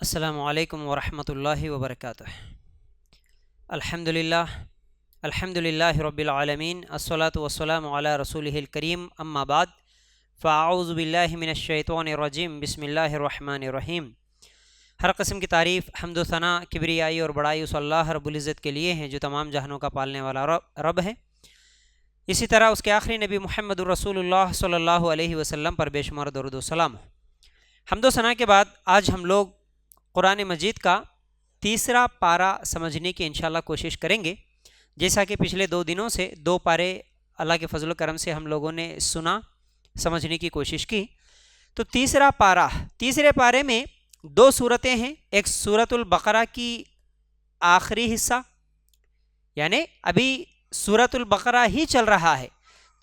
السلام علیکم ورحمۃ اللہ وبرکاتہ۔ الحمدللہ رب العالمین، الصلاۃ والسلام علی رسولہ الکریم، اما بعد فاعوذ باللہ من الشیطان الرجیم، بسم اللہ الرحمن الرحیم۔ ہر قسم کی تعریف، حمد و ثناء، کبریائی اور بڑائی اس اللہ رب العزت کے لیے ہیں جو تمام جہانوں کا پالنے والا رب ہے۔ اسی طرح اس کے آخری نبی محمد الرسول اللہ صلی اللہ علیہ وسلم پر بے شمار درود و سلام ہو۔ حمد و ثناء کے بعد آج ہم لوگ قرآن مجید کا تیسرا پارہ سمجھنے کی انشاءاللہ کوشش کریں گے۔ جیسا کہ پچھلے 2 دنوں سے 2 پارے اللہ کے فضل و کرم سے ہم لوگوں نے سنا، سمجھنے کی کوشش کی، تو تیسرا پارہ، تیسرے پارے میں 2 صورتیں ہیں۔ ایک سورۃ البقرہ کی آخری حصہ، یعنی ابھی سورۃ البقرہ ہی چل رہا ہے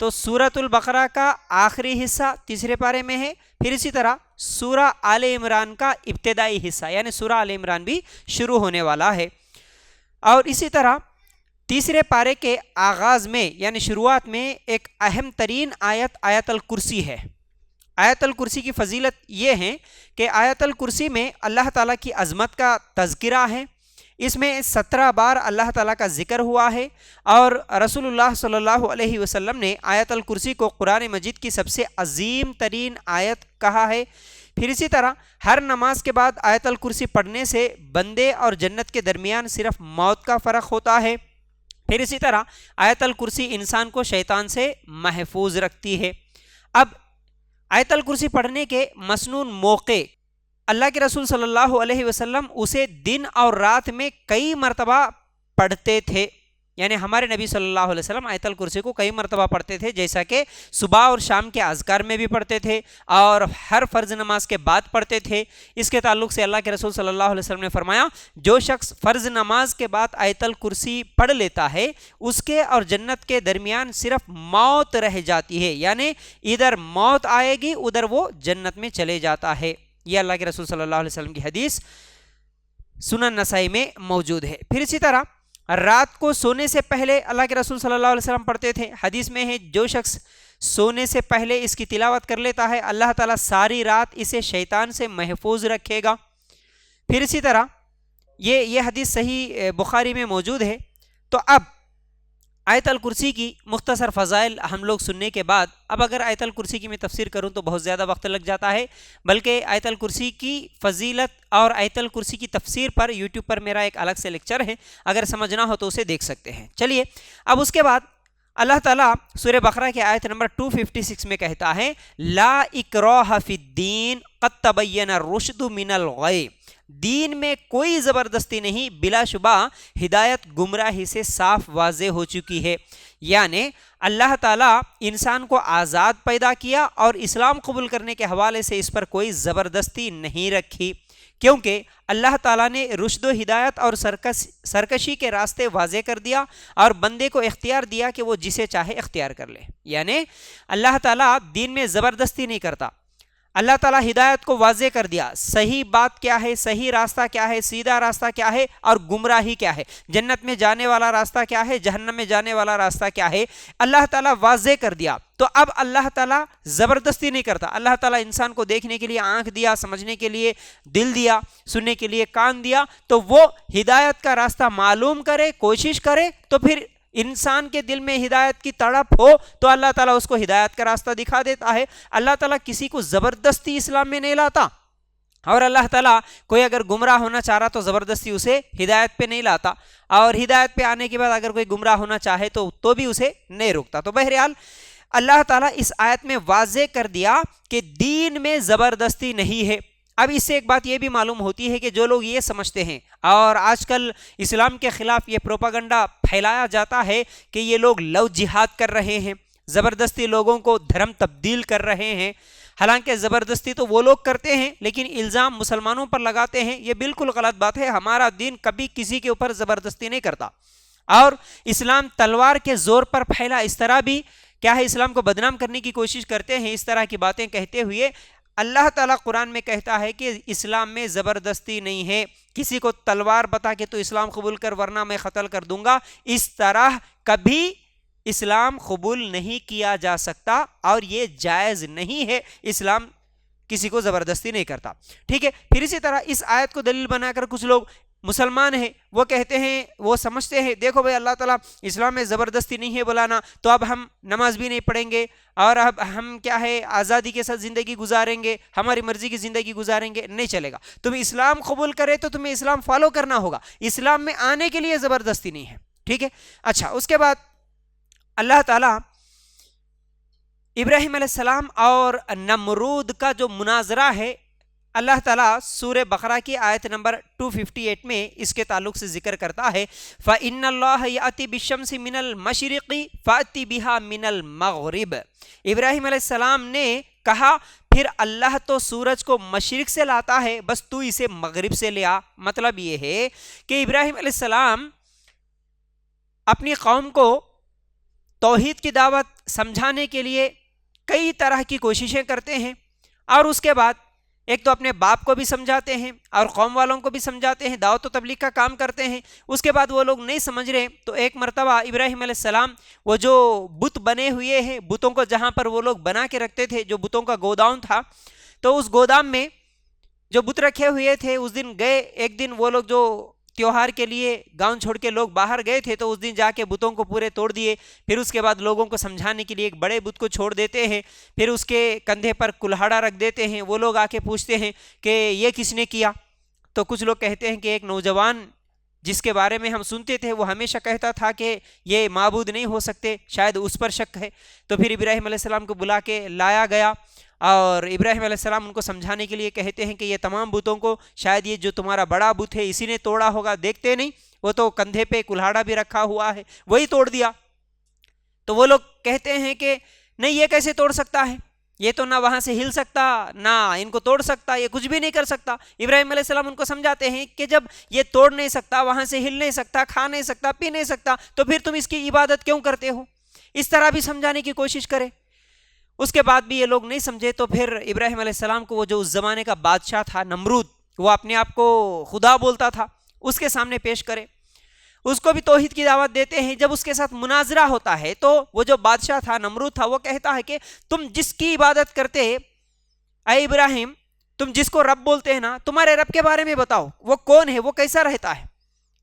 تو سورۃ البقرہ کا آخری حصہ تیسرے پارے میں ہے۔ پھر اسی طرح سورہ آل عمران کا ابتدائی حصہ، یعنی سورہ آل عمران بھی شروع ہونے والا ہے۔ اور اسی طرح تیسرے پارے کے آغاز میں یعنی شروعات میں ایک اہم ترین آیت آیت الکرسی ہے۔ آیت الکرسی کی فضیلت یہ ہے کہ آیت الکرسی میں اللہ تعالیٰ کی عظمت کا تذکرہ ہے۔ اس میں 17 بار اللہ تعالیٰ کا ذکر ہوا ہے، اور رسول اللہ صلی اللہ علیہ وسلم نے آیت الکرسی کو قرآن مجید کی سب سے عظیم ترین آیت کہا ہے۔ پھر اسی طرح ہر نماز کے بعد آیت الکرسی پڑھنے سے بندے اور جنت کے درمیان صرف موت کا فرق ہوتا ہے۔ پھر اسی طرح آیت الکرسی انسان کو شیطان سے محفوظ رکھتی ہے۔ اب آیت الکرسی پڑھنے کے مسنون موقع، اللہ کے رسول صلی اللہ علیہ وسلم اسے دن اور رات میں کئی مرتبہ پڑھتے تھے، یعنی ہمارے نبی صلی اللہ علیہ وسلم آیت الکرسی کو کئی مرتبہ پڑھتے تھے، جیسا کہ صبح اور شام کے اذکار میں بھی پڑھتے تھے اور ہر فرض نماز کے بعد پڑھتے تھے۔ اس کے تعلق سے اللہ کے رسول صلی اللہ علیہ وسلم نے فرمایا، جو شخص فرض نماز کے بعد آیت الکرسی پڑھ لیتا ہے اس کے اور جنت کے درمیان صرف موت رہ جاتی ہے، یعنی ادھر موت آئے گی ادھر وہ جنت میں چلے جاتا ہے۔ یہ اللہ کے رسول صلی اللہ علیہ وسلم کی حدیث سنن نسائی میں موجود ہے۔ پھر اسی طرح رات کو سونے سے پہلے اللہ کے رسول صلی اللہ علیہ وسلم پڑھتے تھے۔ حدیث میں ہے، جو شخص سونے سے پہلے اس کی تلاوت کر لیتا ہے اللہ تعالیٰ ساری رات اسے شیطان سے محفوظ رکھے گا۔ پھر اسی طرح یہ حدیث صحیح بخاری میں موجود ہے۔ تو اب آیت الکرسی کی مختصر فضائل ہم لوگ سننے کے بعد، اب اگر آیت الکرسی کی میں تفسیر کروں تو بہت زیادہ وقت لگ جاتا ہے، بلکہ آیت الکرسی کی فضیلت اور آیت الکرسی کی تفسیر پر یوٹیوب پر میرا ایک الگ سے لیکچر ہے، اگر سمجھنا ہو تو اسے دیکھ سکتے ہیں۔ چلیے اب اس کے بعد اللہ تعالیٰ سورہ بقرہ کی آیت نمبر 256 میں کہتا ہے، لا اکراہ فی الدین قد تبین الرشد من الغی، دین میں کوئی زبردستی نہیں، بلا شبہ ہدایت گمراہی سے صاف واضح ہو چکی ہے۔ یعنی اللہ تعالیٰ انسان کو آزاد پیدا کیا اور اسلام قبول کرنے کے حوالے سے اس پر کوئی زبردستی نہیں رکھی، کیونکہ اللہ تعالیٰ نے رشد و ہدایت اور سرکشی کے راستے واضح کر دیا اور بندے کو اختیار دیا کہ وہ جسے چاہے اختیار کر لے۔ یعنی اللہ تعالیٰ دین میں زبردستی نہیں کرتا، اللہ تعالیٰ ہدایت کو واضح کر دیا، صحیح بات کیا ہے، صحیح راستہ کیا ہے، سیدھا راستہ کیا ہے اور گمراہی کیا ہے، جنت میں جانے والا راستہ کیا ہے، جہنم میں جانے والا راستہ کیا ہے، اللہ تعالیٰ واضح کر دیا۔ تو اب اللہ تعالیٰ زبردستی نہیں کرتا، اللہ تعالیٰ انسان کو دیکھنے کے لیے آنکھ دیا، سمجھنے کے لیے دل دیا، سننے کے لیے کان دیا، تو وہ ہدایت کا راستہ معلوم کرے، کوشش کرے، تو پھر انسان کے دل میں ہدایت کی تڑپ ہو تو اللہ تعالیٰ اس کو ہدایت کا راستہ دکھا دیتا ہے۔ اللہ تعالیٰ کسی کو زبردستی اسلام میں نہیں لاتا، اور اللہ تعالیٰ کوئی اگر گمراہ ہونا چاہ رہا تو زبردستی اسے ہدایت پہ نہیں لاتا، اور ہدایت پہ آنے کے بعد اگر کوئی گمراہ ہونا چاہے تو بھی اسے نہیں روکتا۔ تو بہرحال اللہ تعالیٰ اس آیت میں واضح کر دیا کہ دین میں زبردستی نہیں ہے۔ اب اس سے ایک بات یہ بھی معلوم ہوتی ہے کہ جو لوگ یہ سمجھتے ہیں، اور آج کل اسلام کے خلاف یہ پروپاگنڈا پھیلایا جاتا ہے کہ یہ لوگ لو جہاد کر رہے ہیں، زبردستی لوگوں کو دھرم تبدیل کر رہے ہیں، حالانکہ زبردستی تو وہ لوگ کرتے ہیں لیکن الزام مسلمانوں پر لگاتے ہیں، یہ بالکل غلط بات ہے۔ ہمارا دین کبھی کسی کے اوپر زبردستی نہیں کرتا، اور اسلام تلوار کے زور پر پھیلا، اس طرح بھی کیا ہے اسلام کو بدنام کرنے کی کوشش کرتے ہیں۔ اس طرح کی باتیں کہتے ہوئے اللہ تعالیٰ قرآن میں کہتا ہے کہ اسلام میں زبردستی نہیں ہے، کسی کو تلوار بتا کے تو اسلام قبول کر ورنہ میں قتل کر دوں گا، اس طرح کبھی اسلام قبول نہیں کیا جا سکتا، اور یہ جائز نہیں ہے۔ اسلام کسی کو زبردستی نہیں کرتا. ٹھیک ہے. پھر اسی طرح اس آیت کو دلیل بنا کر کچھ لوگ مسلمان ہیں وہ کہتے ہیں، وہ سمجھتے ہیں دیکھو بھائی اللہ تعالیٰ اسلام میں زبردستی نہیں ہے بلانا، تو اب ہم نماز بھی نہیں پڑھیں گے اور اب ہم کیا ہے آزادی کے ساتھ زندگی گزاریں گے، ہماری مرضی کی زندگی گزاریں گے. نہیں چلے گا. تم اسلام قبول کرے تو تمہیں اسلام فالو کرنا ہوگا، اسلام میں آنے کے لیے زبردستی نہیں ہے. ٹھیک ہے. اچھا، اس کے بعد اللہ تعالیٰ ابراہیم علیہ السلام اور نمرود کا جو مناظرہ ہے اللہ تعالیٰ سورہ بقرہ کی آیت نمبر 258 میں اس کے تعلق سے ذکر کرتا ہے، فَإِنَّ اللَّهَ يَأْتِي بِالشَّمْسِ مِنَ الْمَشْرِقِ فَأْتِ بِهَا مِنَ الْمَغْرِبِ. ابراہیم علیہ السلام نے کہا پھر اللہ تو سورج کو مشرق سے لاتا ہے، بس تو اسے مغرب سے لیا. مطلب یہ ہے کہ ابراہیم علیہ السلام اپنی قوم کو توحید کی دعوت سمجھانے کے لیے کئی طرح کی کوششیں کرتے ہیں، اور اس کے بعد ایک تو اپنے باپ کو بھی سمجھاتے ہیں اور قوم والوں کو بھی سمجھاتے ہیں، دعوت و تبلیغ کا کام کرتے ہیں. اس کے بعد وہ لوگ نہیں سمجھ رہے تو ایک مرتبہ ابراہیم علیہ السلام وہ جو بت بنے ہوئے ہیں، بتوں کو جہاں پر وہ لوگ بنا کے رکھتے تھے، جو بتوں کا گوداؤن تھا، تو اس گودام میں جو بت رکھے ہوئے تھے اس دن گئے. ایک دن وہ لوگ جو تیوہار کے لیے گاؤں چھوڑ کے لوگ باہر گئے تھے تو اس دن جا کے بتوں کو پورے توڑ دیے. پھر اس کے بعد لوگوں کو سمجھانے کے لیے ایک بڑے بت کو چھوڑ دیتے ہیں، پھر اس کے کندھے پر کلہاڑا رکھ دیتے ہیں. وہ لوگ آ کے پوچھتے ہیں کہ یہ کس نے کیا؟ تو کچھ لوگ کہتے ہیں کہ ایک نوجوان جس کے بارے میں ہم سنتے تھے وہ ہمیشہ کہتا تھا کہ یہ معبود نہیں ہو سکتے، شاید اس پر شک ہے. تو پھر ابراہیم علیہ السلام کو بلا کے لایا گیا اور ابراہیم علیہ السلام ان کو سمجھانے کے لیے کہتے ہیں کہ یہ تمام بتوں کو شاید یہ جو تمہارا بڑا بت ہے اسی نے توڑا ہوگا، دیکھتے نہیں وہ تو کندھے پہ کلہاڑا بھی رکھا ہوا ہے، وہی توڑ دیا. تو وہ لوگ کہتے ہیں کہ نہیں، یہ کیسے توڑ سکتا ہے، یہ تو نہ وہاں سے ہل سکتا نہ ان کو توڑ سکتا، یہ کچھ بھی نہیں کر سکتا. ابراہیم علیہ السلام ان کو سمجھاتے ہیں کہ جب یہ توڑ نہیں سکتا، وہاں سے ہل نہیں سکتا، کھا نہیں سکتا، پی نہیں سکتا، تو پھر تم اس کی عبادت کیوں کرتے ہو؟ اس طرح بھی سمجھانے کی کوشش کرے. اس کے بعد بھی یہ لوگ نہیں سمجھے تو پھر ابراہیم علیہ السلام کو وہ جو اس زمانے کا بادشاہ تھا نمرود، وہ اپنے آپ کو خدا بولتا تھا، اس کے سامنے پیش کرے. اس کو بھی توحید کی دعوت دیتے ہیں. جب اس کے ساتھ مناظرہ ہوتا ہے تو وہ جو بادشاہ تھا نمرود تھا وہ کہتا ہے کہ تم جس کی عبادت کرتے اے ابراہیم، تم جس کو رب بولتے ہیں نا، تمہارے رب کے بارے میں بتاؤ، وہ کون ہے، وہ کیسا رہتا ہے؟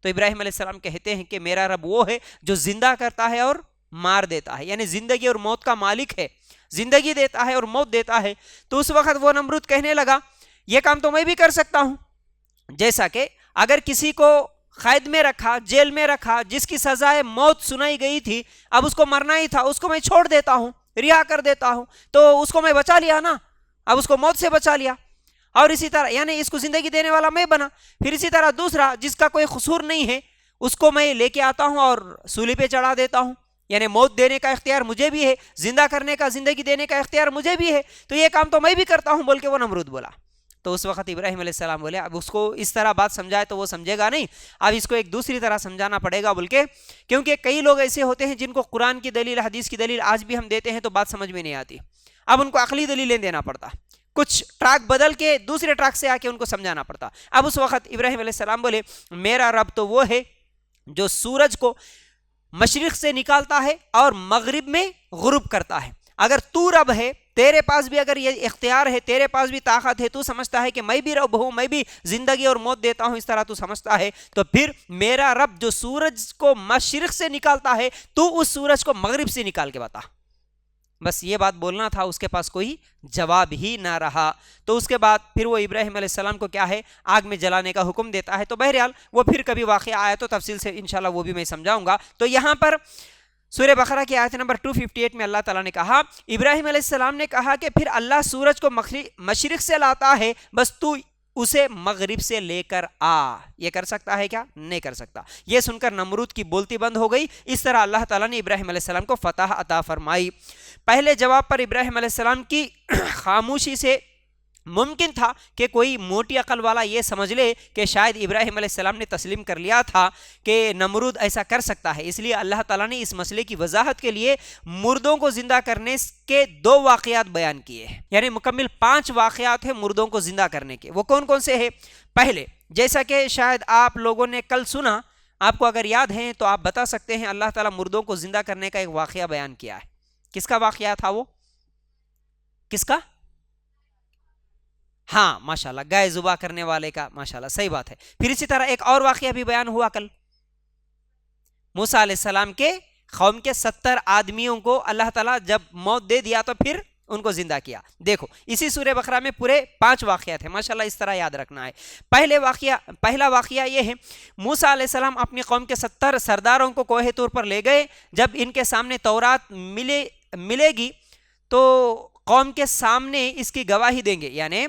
تو ابراہیم علیہ السلام کہتے ہیں کہ میرا رب وہ ہے جو زندہ کرتا ہے اور مار دیتا ہے، یعنی زندگی اور موت کا مالک ہے، زندگی دیتا ہے اور موت دیتا ہے. تو اس وقت وہ نمرود کہنے لگا یہ کام تو میں بھی کر سکتا ہوں. جیسا کہ اگر کسی کو قید میں رکھا، جیل میں رکھا، جس کی سزائے موت سنائی گئی تھی، اب اس کو مرنا ہی تھا، اس کو میں چھوڑ دیتا ہوں، رہا کر دیتا ہوں، تو اس کو میں بچا لیا نا، اب اس کو موت سے بچا لیا. اور اسی طرح یعنی اس کو زندگی دینے والا میں بنا. پھر اسی طرح دوسرا جس کا کوئی قصور نہیں ہے اس کو میں لے کے آتا ہوں اور سولی پہ چڑھا دیتا ہوں، یعنی موت دینے کا اختیار مجھے بھی ہے، زندہ کرنے کا، زندگی دینے کا اختیار مجھے بھی ہے، تو یہ کام تو میں بھی کرتا ہوں بول کے وہ نمرود بولا. تو اس وقت ابراہیم علیہ السلام بولے اب اس کو اس طرح بات سمجھائے تو وہ سمجھے گا نہیں، اب اس کو ایک دوسری طرح سمجھانا پڑے گا بول کے، کیونکہ کئی لوگ ایسے ہوتے ہیں جن کو قرآن کی دلیل، حدیث کی دلیل آج بھی ہم دیتے ہیں تو بات سمجھ میں نہیں آتی، اب ان کو عقلی دلیلیں دینا پڑتا، کچھ ٹریک بدل کے دوسرے ٹریک سے آ کے ان کو سمجھانا پڑتا. اب اس وقت ابراہیم علیہ السلام بولے میرا رب تو وہ ہے جو سورج کو مشرق سے نکالتا ہے اور مغرب میں غروب کرتا ہے. اگر تو رب ہے، تیرے پاس بھی اگر یہ اختیار ہے، تیرے پاس بھی طاقت ہے، تو سمجھتا ہے کہ میں بھی رب ہوں، میں بھی زندگی اور موت دیتا ہوں، اس طرح تو سمجھتا ہے، تو پھر میرا رب جو سورج کو مشرق سے نکالتا ہے تو اس سورج کو مغرب سے نکال کے بتا. بس یہ بات بولنا تھا، اس کے پاس کوئی جواب ہی نہ رہا. تو اس کے بعد پھر وہ ابراہیم علیہ السلام کو کیا ہے آگ میں جلانے کا حکم دیتا ہے. تو بہرحال وہ پھر کبھی واقعہ آیا تو تفصیل سے انشاءاللہ وہ بھی میں سمجھاؤں گا. تو یہاں پر سورہ بقرہ کی آیت نمبر 258 میں اللہ تعالیٰ نے کہا، ابراہیم علیہ السلام نے کہا کہ پھر اللہ سورج کو مشرق سے لاتا ہے، بس تو اسے مغرب سے لے کر آ. یہ کر سکتا ہے کیا؟ نہیں کر سکتا. یہ سن کر نمرود کی بولتی بند ہو گئی. اس طرح اللہ تعالیٰ نے ابراہیم علیہ السلام کو فتح عطا فرمائی. پہلے جواب پر ابراہیم علیہ السلام کی خاموشی سے ممکن تھا کہ کوئی موٹی عقل والا یہ سمجھ لے کہ شاید ابراہیم علیہ السلام نے تسلیم کر لیا تھا کہ نمرود ایسا کر سکتا ہے. اس لیے اللہ تعالیٰ نے اس مسئلے کی وضاحت کے لیے مردوں کو زندہ کرنے کے 2 واقعات بیان کیے ہیں، یعنی مکمل 5 واقعات ہیں مردوں کو زندہ کرنے کے. وہ کون کون سے ہیں؟ پہلے، جیسا کہ شاید آپ لوگوں نے کل سنا، آپ کو اگر یاد ہیں تو آپ بتا سکتے ہیں، اللہ تعالیٰ مردوں کو زندہ کرنے کا ایک واقعہ بیان کیا ہے. کس کا واقعہ تھا وہ؟ کس کا؟ ہاں ماشاءاللہ گائے ذبح کرنے والے کا، ماشاءاللہ صحیح بات ہے. پھر اسی طرح ایک اور واقعہ بھی بیان ہوا کل، موسیٰ علیہ السلام کے قوم کے 70 آدمیوں کو اللہ تعالیٰ جب موت دے دیا تو پھر ان کو زندہ کیا. دیکھو اسی سورہ بقرہ میں پورے 5 واقعات ہیں ماشاءاللہ، اس طرح یاد رکھنا ہے. پہلا واقعہ یہ ہے، موسیٰ علیہ السلام اپنی قوم کے 70 سرداروں کو کوہ طور پر لے گئے. جب ان کے سامنے تورات ملے گی تو قوم کے سامنے اس کی گواہی دیں گے. یعنی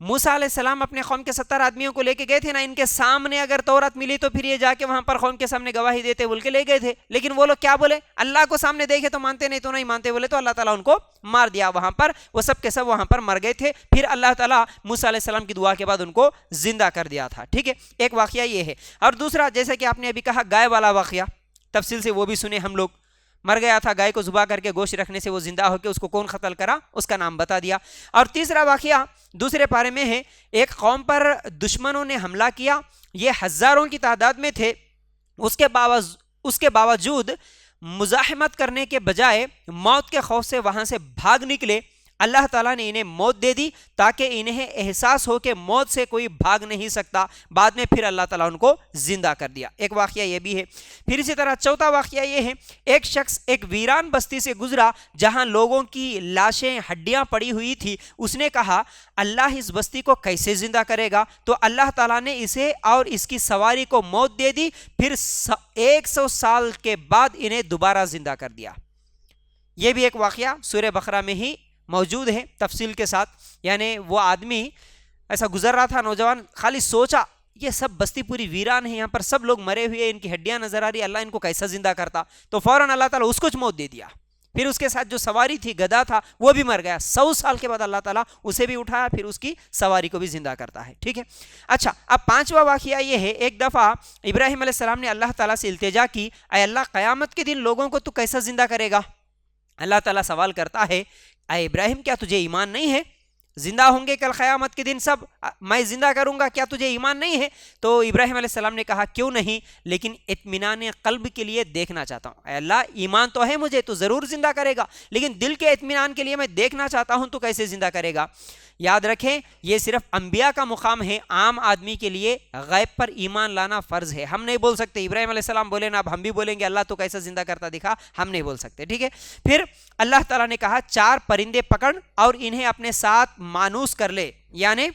موسیٰ علیہ السلام اپنے قوم کے 70 آدمیوں کو لے کے گئے تھے نا، ان کے سامنے اگر تورات ملی تو پھر یہ جا کے وہاں پر قوم کے سامنے گواہی دیتے بول کے لے گئے تھے. لیکن وہ لوگ کیا بولے؟ اللہ کو سامنے دیکھے تو مانتے، نہیں تو نہیں مانتے بولے، تو اللہ تعالیٰ ان کو مار دیا وہاں پر. وہ سب کے سب وہاں پر مر گئے تھے. پھر اللہ تعالیٰ موسیٰ علیہ السلام کی دعا کے بعد ان کو زندہ کر دیا تھا. ٹھیک ہے، ایک واقعہ یہ ہے. اور دوسرا جیسے کہ آپ نے ابھی کہا گائے والا واقعہ، تفصیل سے وہ بھی سنے ہم لوگ. مر گیا تھا، گائے کو ذبح کر کے گوشت رکھنے سے وہ زندہ ہو کے اس کو کون قتل کرا اس کا نام بتا دیا. اور تیسرا واقعہ دوسرے پارے میں ہے، ایک قوم پر دشمنوں نے حملہ کیا، یہ ہزاروں کی تعداد میں تھے. اس کے باوجود مزاحمت کرنے کے بجائے موت کے خوف سے وہاں سے بھاگ نکلے. اللہ تعالیٰ نے انہیں موت دے دی تاکہ انہیں احساس ہو کہ موت سے کوئی بھاگ نہیں سکتا. بعد میں پھر اللہ تعالیٰ ان کو زندہ کر دیا. ایک واقعہ یہ بھی ہے. پھر اسی طرح چوتھا واقعہ یہ ہے، ایک شخص ایک ویران بستی سے گزرا جہاں لوگوں کی لاشیں ہڈیاں پڑی ہوئی تھی. اس نے کہا اللہ اس بستی کو کیسے زندہ کرے گا؟ تو اللہ تعالیٰ نے اسے اور اس کی سواری کو موت دے دی. پھر 100 سال کے بعد انہیں دوبارہ زندہ کر دیا. یہ بھی ایک واقعہ سورہ بقرہ میں ہی موجود ہے تفصیل کے ساتھ. یعنی وہ آدمی ایسا گزر رہا تھا، نوجوان، خالی سوچا یہ سب بستی پوری ویران ہے، یہاں پر سب لوگ مرے ہوئے، ان کی ہڈیاں نظر آ رہی، اللہ ان کو کیسا زندہ کرتا؟ تو فوراً اللہ تعالیٰ اس کو موت دے دیا. پھر اس کے ساتھ جو سواری تھی، گدھا تھا، وہ بھی مر گیا. 100 سال کے بعد اللہ تعالیٰ اسے بھی اٹھایا، پھر اس کی سواری کو بھی زندہ کرتا ہے. ٹھیک ہے. اچھا، اب 5واں واقعہ یہ ہے، ایک دفعہ ابراہیم علیہ السلام نے اللہ تعالیٰ سے التجا کی، اے اللہ قیامت کے دن لوگوں کو تو کیسا زندہ کرے گا؟ اللہ تعالیٰ سوال کرتا ہے، اے ابراہیم کیا تجھے ایمان نہیں ہے؟ زندہ ہوں گے کل قیامت کے دن سب، میں زندہ کروں گا، کیا تجھے ایمان نہیں ہے؟ تو ابراہیم علیہ السلام نے کہا کیوں نہیں، لیکن اطمینان قلب کے لیے دیکھنا چاہتا ہوں. اے اللہ ایمان تو ہے مجھے، تو ضرور زندہ کرے گا، لیکن دل کے اطمینان کے لیے میں دیکھنا چاہتا ہوں تو کیسے زندہ کرے گا. یاد رکھیں یہ صرف انبیاء کا مقام ہے، عام آدمی کے لیے غیب پر ایمان لانا فرض ہے. ہم نہیں بول سکتے ابراہیم علیہ السلام بولے نا، اب ہم بھی بولیں گے اللہ تو کیسا زندہ کرتا دکھا، ہم نہیں بول سکتے. ٹھیک ہے. پھر اللہ تعالیٰ نے کہا 4 پرندے پکڑ اور انہیں اپنے ساتھ مانوس کر لے، یعنی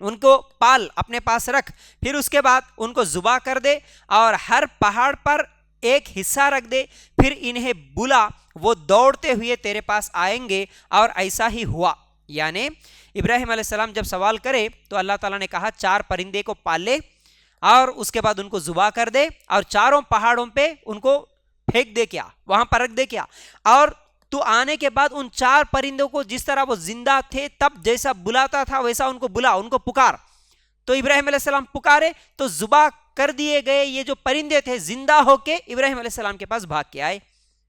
ان کو پال اپنے پاس رکھ. پھر اس کے بعد ان کو ذبح کر دے اور ہر پہاڑ پر ایک حصہ رکھ دے. پھر انہیں بلا، وہ دوڑتے ہوئے تیرے پاس آئیں گے. اور ایسا ہی ہوا. یعنی ابراہیم علیہ السلام جب سوال کرے تو اللہ تعالیٰ نے کہا 4 پرندے کو پال لے اور اس کے بعد ان کو ذبح کر دے اور 4 پہاڑوں پہ ان کو پھینک دے، کیا وہاں پر رکھ دے کیا. اور تو آنے کے بعد ان 4 پرندوں کو جس طرح وہ زندہ تھے تب جیسا بلاتا تھا ویسا ان کو بلا، ان کو پکار. تو ابراہیم علیہ السلام پکارے تو ذبح کر دیے گئے یہ جو پرندے تھے زندہ ہو کے ابراہیم علیہ السلام کے پاس بھاگ کے آئے.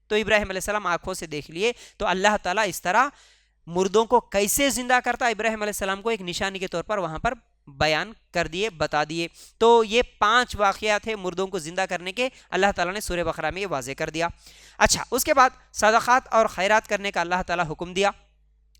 تو ابراہیم علیہ السلام آنکھوں سے دیکھ لیے. تو اللہ تعالیٰ اس طرح مردوں کو کیسے زندہ کرتا ابراہیم علیہ السلام کو ایک نشانی کے طور پر وہاں پر بیان کر دیے، بتا دیے. تو یہ 5 واقعات ہیں مردوں کو زندہ کرنے کے، اللہ تعالیٰ نے سورہ بقرہ میں یہ واضح کر دیا. اچھا، اس کے بعد صدقات اور خیرات کرنے کا اللہ تعالیٰ حکم دیا.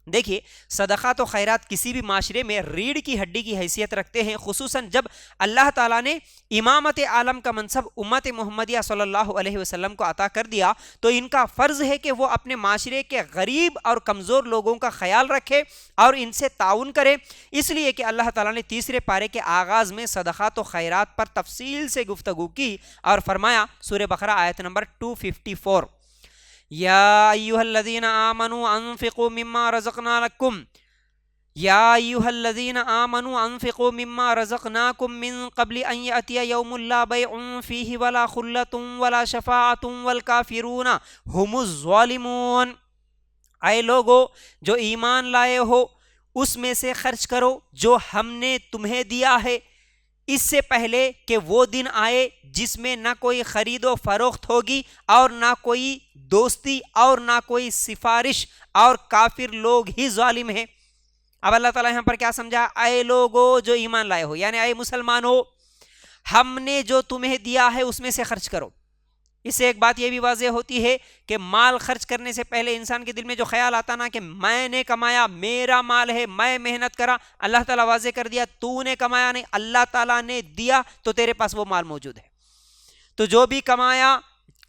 دیکھیے صدقات و خیرات کسی بھی معاشرے میں ریڑھ کی ہڈی کی حیثیت رکھتے ہیں، خصوصاً جب اللہ تعالیٰ نے امامت عالم کا منصب امت محمدیہ صلی اللہ علیہ وسلم کو عطا کر دیا. تو ان کا فرض ہے کہ وہ اپنے معاشرے کے غریب اور کمزور لوگوں کا خیال رکھے اور ان سے تعاون کرے. اس لیے کہ اللہ تعالیٰ نے 3 پارے کے آغاز میں صدقات و خیرات پر تفصیل سے گفتگو کی اور فرمایا، سورہ بقرہ آیت نمبر 254، یا ایھا الذین آمنوا انفقوا مما رزقناکم، یا ایھا الذین آمنوا انفقوا مما رزقناکم من قبل ان یأتی یوم لا بیع فیہ ولا خلۃ ولا شفاعۃ والکافرون هم الظالمون. اے لوگو جو ایمان لائے ہو اس میں سے خرچ کرو جو ہم نے تمہیں دیا ہے، اس سے پہلے کہ وہ دن آئے جس میں نہ کوئی خرید و فروخت ہوگی اور نہ کوئی دوستی اور نہ کوئی سفارش، اور کافر لوگ ہی ظالم ہیں. اب اللہ تعالیٰ یہاں پر کیا سمجھا؟ اے لوگو جو ایمان لائے ہو، یعنی اے مسلمان ہو، ہم نے جو تمہیں دیا ہے اس میں سے خرچ کرو. اس سے ایک بات یہ بھی واضح ہوتی ہے کہ مال خرچ کرنے سے پہلے انسان کے دل میں جو خیال آتا نا کہ میں نے کمایا، میرا مال ہے، میں محنت کرا، اللہ تعالیٰ واضح کر دیا تو نے کمایا نہیں، اللہ تعالیٰ نے دیا تو تیرے پاس وہ مال موجود ہے۔ تو جو بھی کمایا،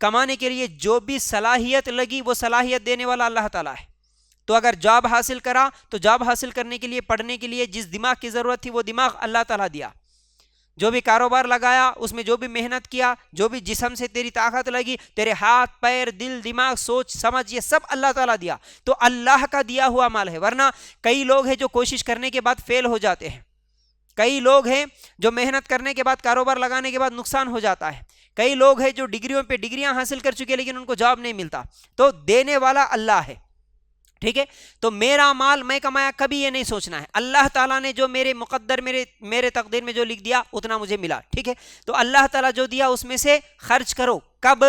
کمانے کے لیے جو بھی صلاحیت لگی، وہ صلاحیت دینے والا اللہ تعالیٰ ہے۔ تو اگر جاب حاصل کرا تو جاب حاصل کرنے کے لیے، پڑھنے کے لیے جس دماغ کی ضرورت تھی وہ دماغ اللہ تعالیٰ دیا۔ جو بھی کاروبار لگایا، اس میں جو بھی محنت کیا، جو بھی جسم سے تیری طاقت لگی، تیرے ہاتھ پیر دل دماغ سوچ سمجھ، یہ سب اللہ تعالیٰ دیا، تو اللہ کا دیا ہوا مال ہے۔ ورنہ کئی لوگ ہیں جو کوشش کرنے کے بعد فیل ہو جاتے ہیں، کئی لوگ ہیں جو محنت کرنے کے بعد، کاروبار لگانے کے بعد نقصان ہو جاتا ہے، کئی لوگ ہیں جو ڈگریوں پہ ڈگریاں حاصل کر چکے لیکن ان کو جاب نہیں ملتا۔ تو دینے والا اللہ ہے، ٹھیک ہے؟ تو میرا مال میں کمایا، کبھی یہ نہیں سوچنا ہے اللہ تعالیٰ نے جو میرے مقدر، میرے تقدیر میں جو لکھ دیا اتنا مجھے ملا، ٹھیک ہے؟ تو اللہ تعالیٰ جو دیا اس میں سے خرچ کرو۔ کب؟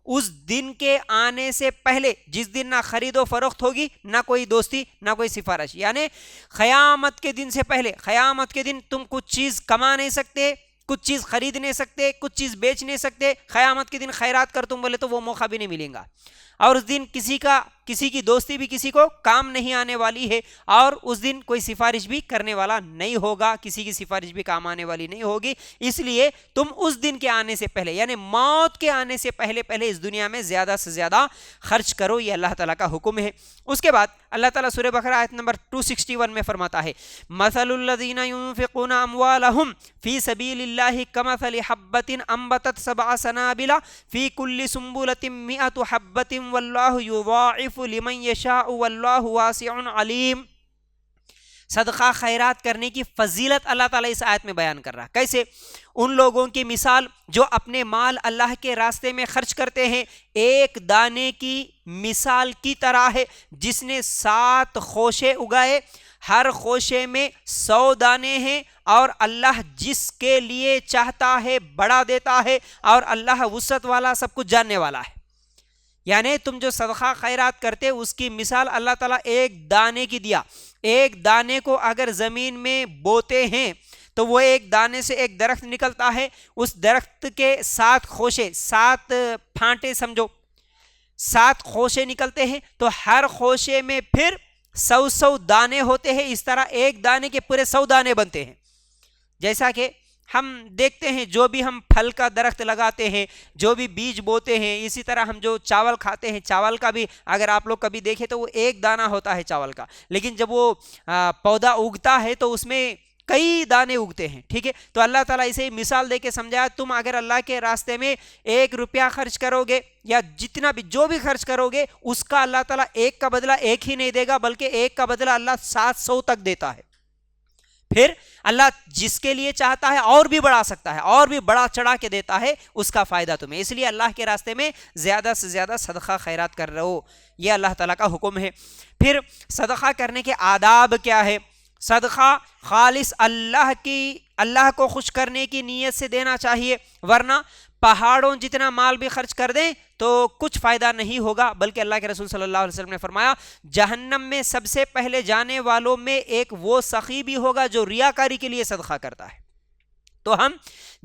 اس دن کے آنے سے پہلے، جس دن نہ خرید و فروخت ہوگی، نہ کوئی دوستی، نہ کوئی سفارش، یعنی قیامت کے دن سے پہلے۔ قیامت کے دن تم کچھ چیز کما نہیں سکتے، کچھ چیز خرید نہیں سکتے، کچھ چیز بیچ نہیں سکتے۔ قیامت کے دن خیرات کر تم بولے تو وہ موقع بھی نہیں ملے گا، اور اس دن کسی کی دوستی بھی کسی کو کام نہیں آنے والی ہے، اور اس دن کوئی سفارش بھی کرنے والا نہیں ہوگا، کسی کی سفارش بھی کام آنے والی نہیں ہوگی۔ اس لیے تم اس دن کے آنے سے پہلے، یعنی موت کے آنے سے پہلے اس دنیا میں زیادہ سے زیادہ خرچ کرو، یہ اللہ تعالیٰ کا حکم ہے۔ اس کے بعد اللہ تعالیٰ سورہ بقرہ آیت نمبر 261 میں فرماتا ہے، مثل الذین ينفقون اموالهم فی سبیل اللہ کمثل حبۃ انبتت سبع سنابل فی کل سنبلۃ مئۃ حبۃ واللہ یضاعف لمن یشاء واللہ واسع علیم۔ صدقہ خیرات کرنے کی فضیلت اللہ تعالیٰ اس آیت میں بیان کر رہا ہے۔ کیسے؟ ان لوگوں کی مثال جو اپنے مال اللہ کے راستے میں خرچ کرتے ہیں، ایک دانے کی مثال کی طرح ہے جس نے 7 خوشے اگائے، ہر خوشے میں 100 دانے ہیں، اور اللہ جس کے لیے چاہتا ہے بڑا دیتا ہے، اور اللہ وسعت والا، سب کچھ جاننے والا ہے۔ یعنی تم جو صدقہ خیرات کرتے، اس کی مثال اللہ تعالیٰ ایک دانے کی دیا۔ ایک دانے کو اگر زمین میں بوتے ہیں تو وہ ایک دانے سے ایک درخت نکلتا ہے، اس درخت کے 7 خوشے، 7 پھانٹے سمجھو، 7 خوشے نکلتے ہیں، تو ہر خوشے میں پھر 100 دانے ہوتے ہیں۔ اس طرح ایک دانے کے پورے 100 دانے بنتے ہیں۔ جیسا کہ ہم دیکھتے ہیں جو بھی ہم پھل کا درخت لگاتے ہیں، جو بھی بیج بوتے ہیں، اسی طرح ہم جو چاول کھاتے ہیں، چاول کا بھی اگر آپ لوگ کبھی دیکھیں تو وہ ایک دانہ ہوتا ہے چاول کا، لیکن جب وہ پودا اگتا ہے تو اس میں کئی دانے اگتے ہیں، ٹھیک ہے؟ تو اللہ تعالیٰ اسے مثال دے کے سمجھایا، تم اگر اللہ کے راستے میں 1 روپیہ خرچ کرو گے، یا جتنا بھی جو بھی خرچ کرو گے، اس کا اللہ تعالیٰ ایک کا بدلہ ایک ہی نہیں دے گا، بلکہ ایک کا بدلہ اللہ 700 تک دیتا ہے۔ پھر اللہ جس کے لیے چاہتا ہے اور بھی بڑھا سکتا ہے، اور بھی بڑا چڑھا کے دیتا ہے، اس کا فائدہ تمہیں۔ اس لیے اللہ کے راستے میں زیادہ سے زیادہ صدقہ خیرات کر رہو، یہ اللہ تعالیٰ کا حکم ہے۔ پھر صدقہ کرنے کے آداب کیا ہے؟ صدقہ خالص اللہ کو خوش کرنے کی نیت سے دینا چاہیے، ورنہ پہاڑوں جتنا مال بھی خرچ کر دیں تو کچھ فائدہ نہیں ہوگا، بلکہ اللہ کے رسول صلی اللہ علیہ وسلم نے فرمایا، جہنم میں سب سے پہلے جانے والوں میں ایک وہ سخی بھی ہوگا جو ریاکاری کے لیے صدقہ کرتا ہے۔ تو ہم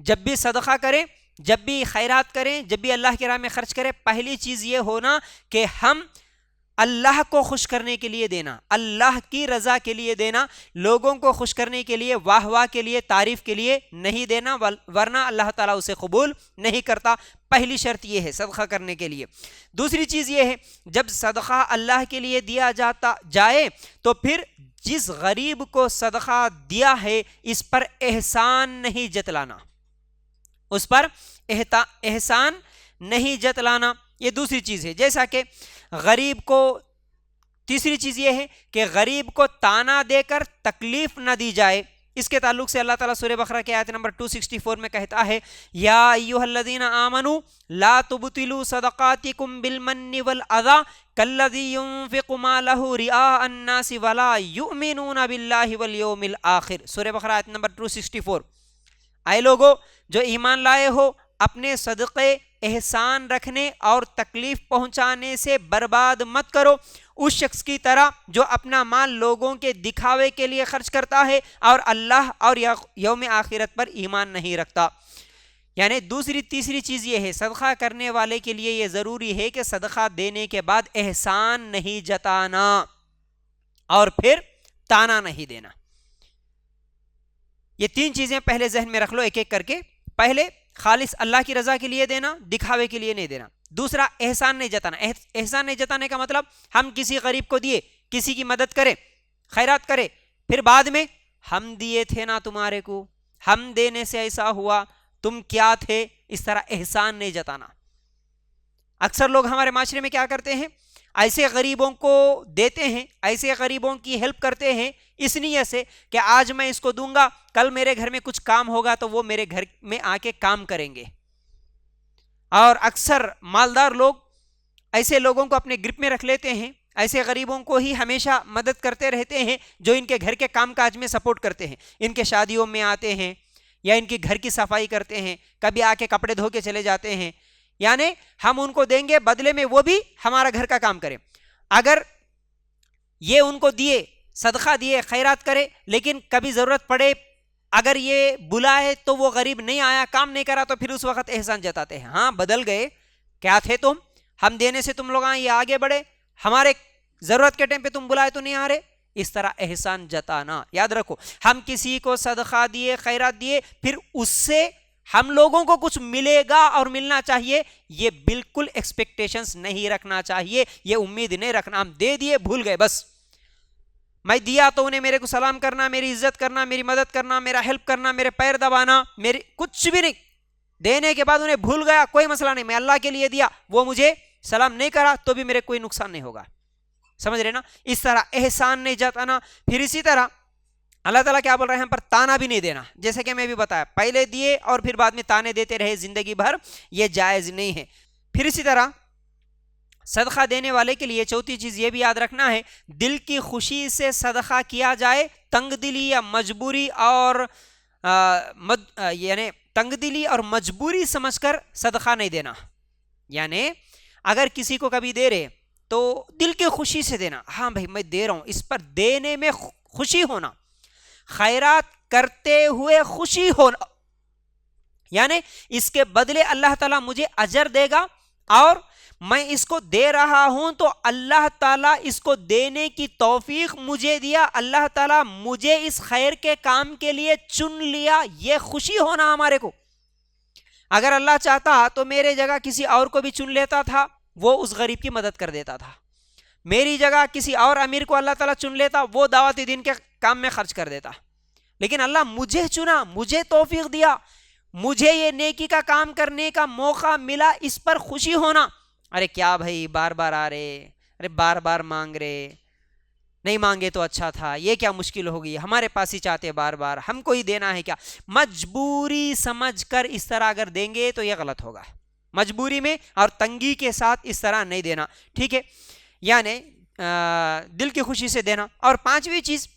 جب بھی صدقہ کریں، جب بھی خیرات کریں، جب بھی اللہ کی راہ میں خرچ کریں، پہلی چیز یہ ہونا کہ ہم اللہ کو خوش کرنے کے لیے دینا، اللہ کی رضا کے لیے دینا، لوگوں کو خوش کرنے کے لیے، واہ واہ کے لیے، تعریف کے لیے نہیں دینا، ورنہ اللہ تعالیٰ اسے قبول نہیں کرتا۔ پہلی شرط یہ ہے صدقہ کرنے کے لیے۔ دوسری چیز یہ ہے، جب صدقہ اللہ کے لیے دیا جائے تو پھر جس غریب کو صدقہ دیا ہے اس پر احسان نہیں جتلانا، اس پر احسان نہیں جتلانا، یہ دوسری چیز ہے۔ جیسا کہ غریب کو، تیسری چیز یہ ہے کہ غریب کو تانا دے کر تکلیف نہ دی جائے۔ اس کے تعلق سے اللہ تعالیٰ سورہ بقرہ کی آیت نمبر 264 میں کہتا ہے، یا ایھا الذین آمنوا لا تبطلوا صدقاتکم بالمن والاذی کالذی ينفق مالہ رئاء الناس ولا یؤمنون باللہ والیوم الآخر۔ سورہ بقرہ آیت نمبر 264۔ اے لوگو جو ایمان لائے ہو، اپنے صدقے احسان رکھنے اور تکلیف پہنچانے سے برباد مت کرو، اس شخص کی طرح جو اپنا مال لوگوں کے دکھاوے کے لیے خرچ کرتا ہے اور اللہ اور یوم آخرت پر ایمان نہیں رکھتا۔ یعنی دوسری تیسری چیز یہ ہے، صدقہ کرنے والے کے لیے یہ ضروری ہے کہ صدقہ دینے کے بعد احسان نہیں جتانا اور پھر تانا نہیں دینا۔ یہ تین چیزیں پہلے ذہن میں رکھ لو ایک ایک کر کے۔ پہلے خالص اللہ کی رضا کے لیے دینا، دکھاوے کے لیے نہیں دینا۔ دوسرا احسان نہیں جتانا۔ احسان نہیں جتانے کا مطلب ہم کسی غریب کو دیے، کسی کی مدد کرے، خیرات کرے، پھر بعد میں ہم دیے تھے نا تمہارے کو، ہم دینے سے ایسا ہوا، تم کیا تھے، اس طرح احسان نہیں جتانا۔ اکثر لوگ ہمارے معاشرے میں کیا کرتے ہیں، ایسے غریبوں کو دیتے ہیں، ایسے غریبوں کی ہیلپ کرتے ہیں اس نیت سے کہ آج میں اس کو دوں گا، کل میرے گھر میں کچھ کام ہوگا تو وہ میرے گھر میں آ کے کام کریں گے۔ اور اکثر مالدار لوگ ایسے لوگوں کو اپنے گرپ میں رکھ لیتے ہیں، ایسے غریبوں کو ہی ہمیشہ مدد کرتے رہتے ہیں جو ان کے گھر کے کام کاج میں سپورٹ کرتے ہیں، ان کے شادیوں میں آتے ہیں یا ان کی گھر کی صفائی کرتے ہیں، کبھی آ کے کپڑے دھو کے چلے جاتے ہیں۔ یعنی ہم ان کو دیں گے بدلے میں وہ بھی ہمارا گھر کا کام کریں۔ اگر یہ ان کو دیے، صدقہ دیے، خیرات کرے، لیکن کبھی ضرورت پڑے اگر یہ بلائے تو وہ غریب نہیں آیا، کام نہیں کرا، تو پھر اس وقت احسان جتاتے ہیں، ہاں بدل گئے، کیا تھے تم، ہم دینے سے تم لوگ یہ آگے بڑھے، ہمارے ضرورت کے ٹائم پہ تم بلائے تو نہیں آ رہے۔ اس طرح احسان جتانا، یاد رکھو، ہم کسی کو صدقہ دیے، خیرات دیے، پھر اس سے ہم لوگوں کو کچھ ملے گا اور ملنا چاہیے، یہ بالکل ایکسپیکٹیشنز نہیں رکھنا چاہیے، یہ امید نہیں رکھنا۔ ہم دے دیے، بھول گئے، بس میں دیا تو انہیں میرے کو سلام کرنا، میری عزت کرنا، میری مدد کرنا، میرا ہیلپ کرنا، میرے پیر دبانا، میری کچھ بھی نہیں، دینے کے بعد انہیں بھول گیا، کوئی مسئلہ نہیں، میں اللہ کے لیے دیا، وہ مجھے سلام نہیں کرا تو بھی میرے کوئی نقصان نہیں ہوگا، سمجھ رہے نا؟ اس طرح احسان نہیں جتانا۔ پھر اسی طرح اللہ تعالیٰ کیا بول رہے ہیں ہم پر، تانا بھی نہیں دینا، جیسے کہ میں بھی بتایا، پہلے دیے اور پھر بعد میں تانے دیتے رہے زندگی بھر، یہ جائز نہیں ہے۔ پھر اسی طرح صدقہ دینے والے کے لیے چوتھی چیز یہ بھی یاد رکھنا ہے، دل کی خوشی سے صدقہ کیا جائے، تنگ دلی یا مجبوری اور یعنی تنگ دلی اور مجبوری سمجھ کر صدقہ نہیں دینا۔ یعنی اگر کسی کو کبھی دے رہے تو دل کی خوشی سے دینا، ہاں بھائی میں دے رہا ہوں، اس پر دینے میں خوشی ہونا، خیرات کرتے ہوئے خوشی ہونا، یعنی اس کے بدلے اللہ تعالیٰ مجھے اجر دے گا اور میں اس کو دے رہا ہوں تو اللہ تعالیٰ اس کو دینے کی توفیق مجھے دیا، اللہ تعالیٰ مجھے اس خیر کے کام کے لیے چن لیا، یہ خوشی ہونا ہمارے کو۔ اگر اللہ چاہتا تو میرے جگہ کسی اور کو بھی چن لیتا تھا، وہ اس غریب کی مدد کر دیتا تھا، میری جگہ کسی اور امیر کو اللہ تعالیٰ چن لیتا، وہ دعوت دین کے کام میں خرچ کر دیتا، لیکن اللہ مجھے چنا، مجھے توفیق دیا، مجھے یہ نیکی کا کام کرنے کا موقع ملا، اس پر خوشی ہونا۔ ارے کیا بھائی بار بار آ رہے، ارے بار بار مانگ رہے، نہیں مانگے تو اچھا تھا، یہ کیا مشکل ہوگی، ہمارے پاس ہی چاہتے بار بار، ہم کو ہی دینا ہے کیا، مجبوری سمجھ کر اس طرح اگر دیں گے تو یہ غلط ہوگا، مجبوری میں اور تنگی کے ساتھ اس طرح نہیں دینا، ٹھیک ہے؟ یعنی دل کی خوشی سے دینا۔ اور پانچویں چیز،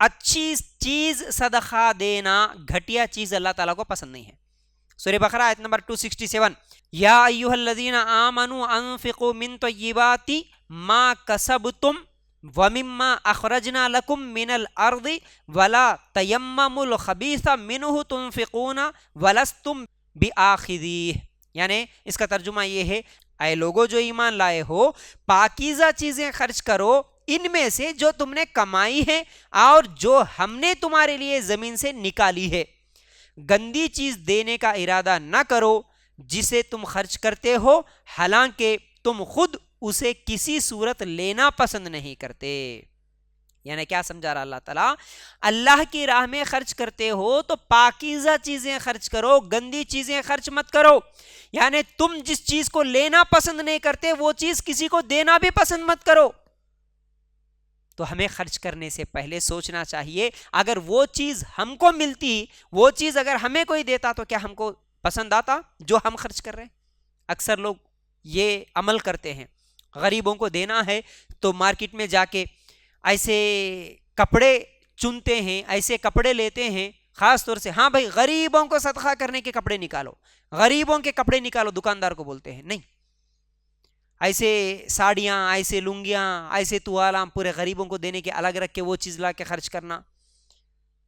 اچھی چیز صدقہ دینا، گھٹیا چیز اللہ تعالیٰ کو پسند نہیں ہے۔ سورہ بقرہ آیت نمبر 267، یا ایھا الذین آمنوا انفقوا من طیبات ما کسبتم ومما اخرجنا لکم من الارض ولا تیمموا الخبیث منہ تنفقون ولستم بآخذیہ۔ یعنی اس کا ترجمہ یہ ہے، اے لوگوں جو ایمان لائے ہو، پاکیزہ چیزیں خرچ کرو ان میں سے جو تم نے کمائی ہے اور جو ہم نے تمہارے لیے زمین سے نکالی ہے، گندی چیز دینے کا ارادہ نہ کرو جسے تم خرچ کرتے ہو، حالانکہ تم خود اسے کسی صورت لینا پسند نہیں کرتے۔ یعنی کیا سمجھا رہا اللہ تعالیٰ، اللہ کی راہ میں خرچ کرتے ہو تو پاکیزہ چیزیں خرچ کرو، گندی چیزیں خرچ مت کرو۔ یعنی تم جس چیز کو لینا پسند نہیں کرتے وہ چیز کسی کو دینا بھی پسند مت کرو۔ تو ہمیں خرچ کرنے سے پہلے سوچنا چاہیے، اگر وہ چیز ہم کو ملتی، وہ چیز اگر ہمیں کوئی دیتا تو کیا ہم کو پسند آتا جو ہم خرچ کر رہے ہیں؟ اکثر لوگ یہ عمل کرتے ہیں، غریبوں کو دینا ہے تو مارکیٹ میں جا کے ایسے کپڑے چنتے ہیں، ایسے کپڑے لیتے ہیں، خاص طور سے ہاں بھائی غریبوں کو صدقہ کرنے کے کپڑے نکالو، غریبوں کے کپڑے نکالو، دکاندار کو بولتے ہیں، نہیں، ایسے ساڑیاں، ایسے لنگیاں، ایسے توالام پورے غریبوں کو دینے کے الگ رکھ کے وہ چیز لا کے خرچ کرنا،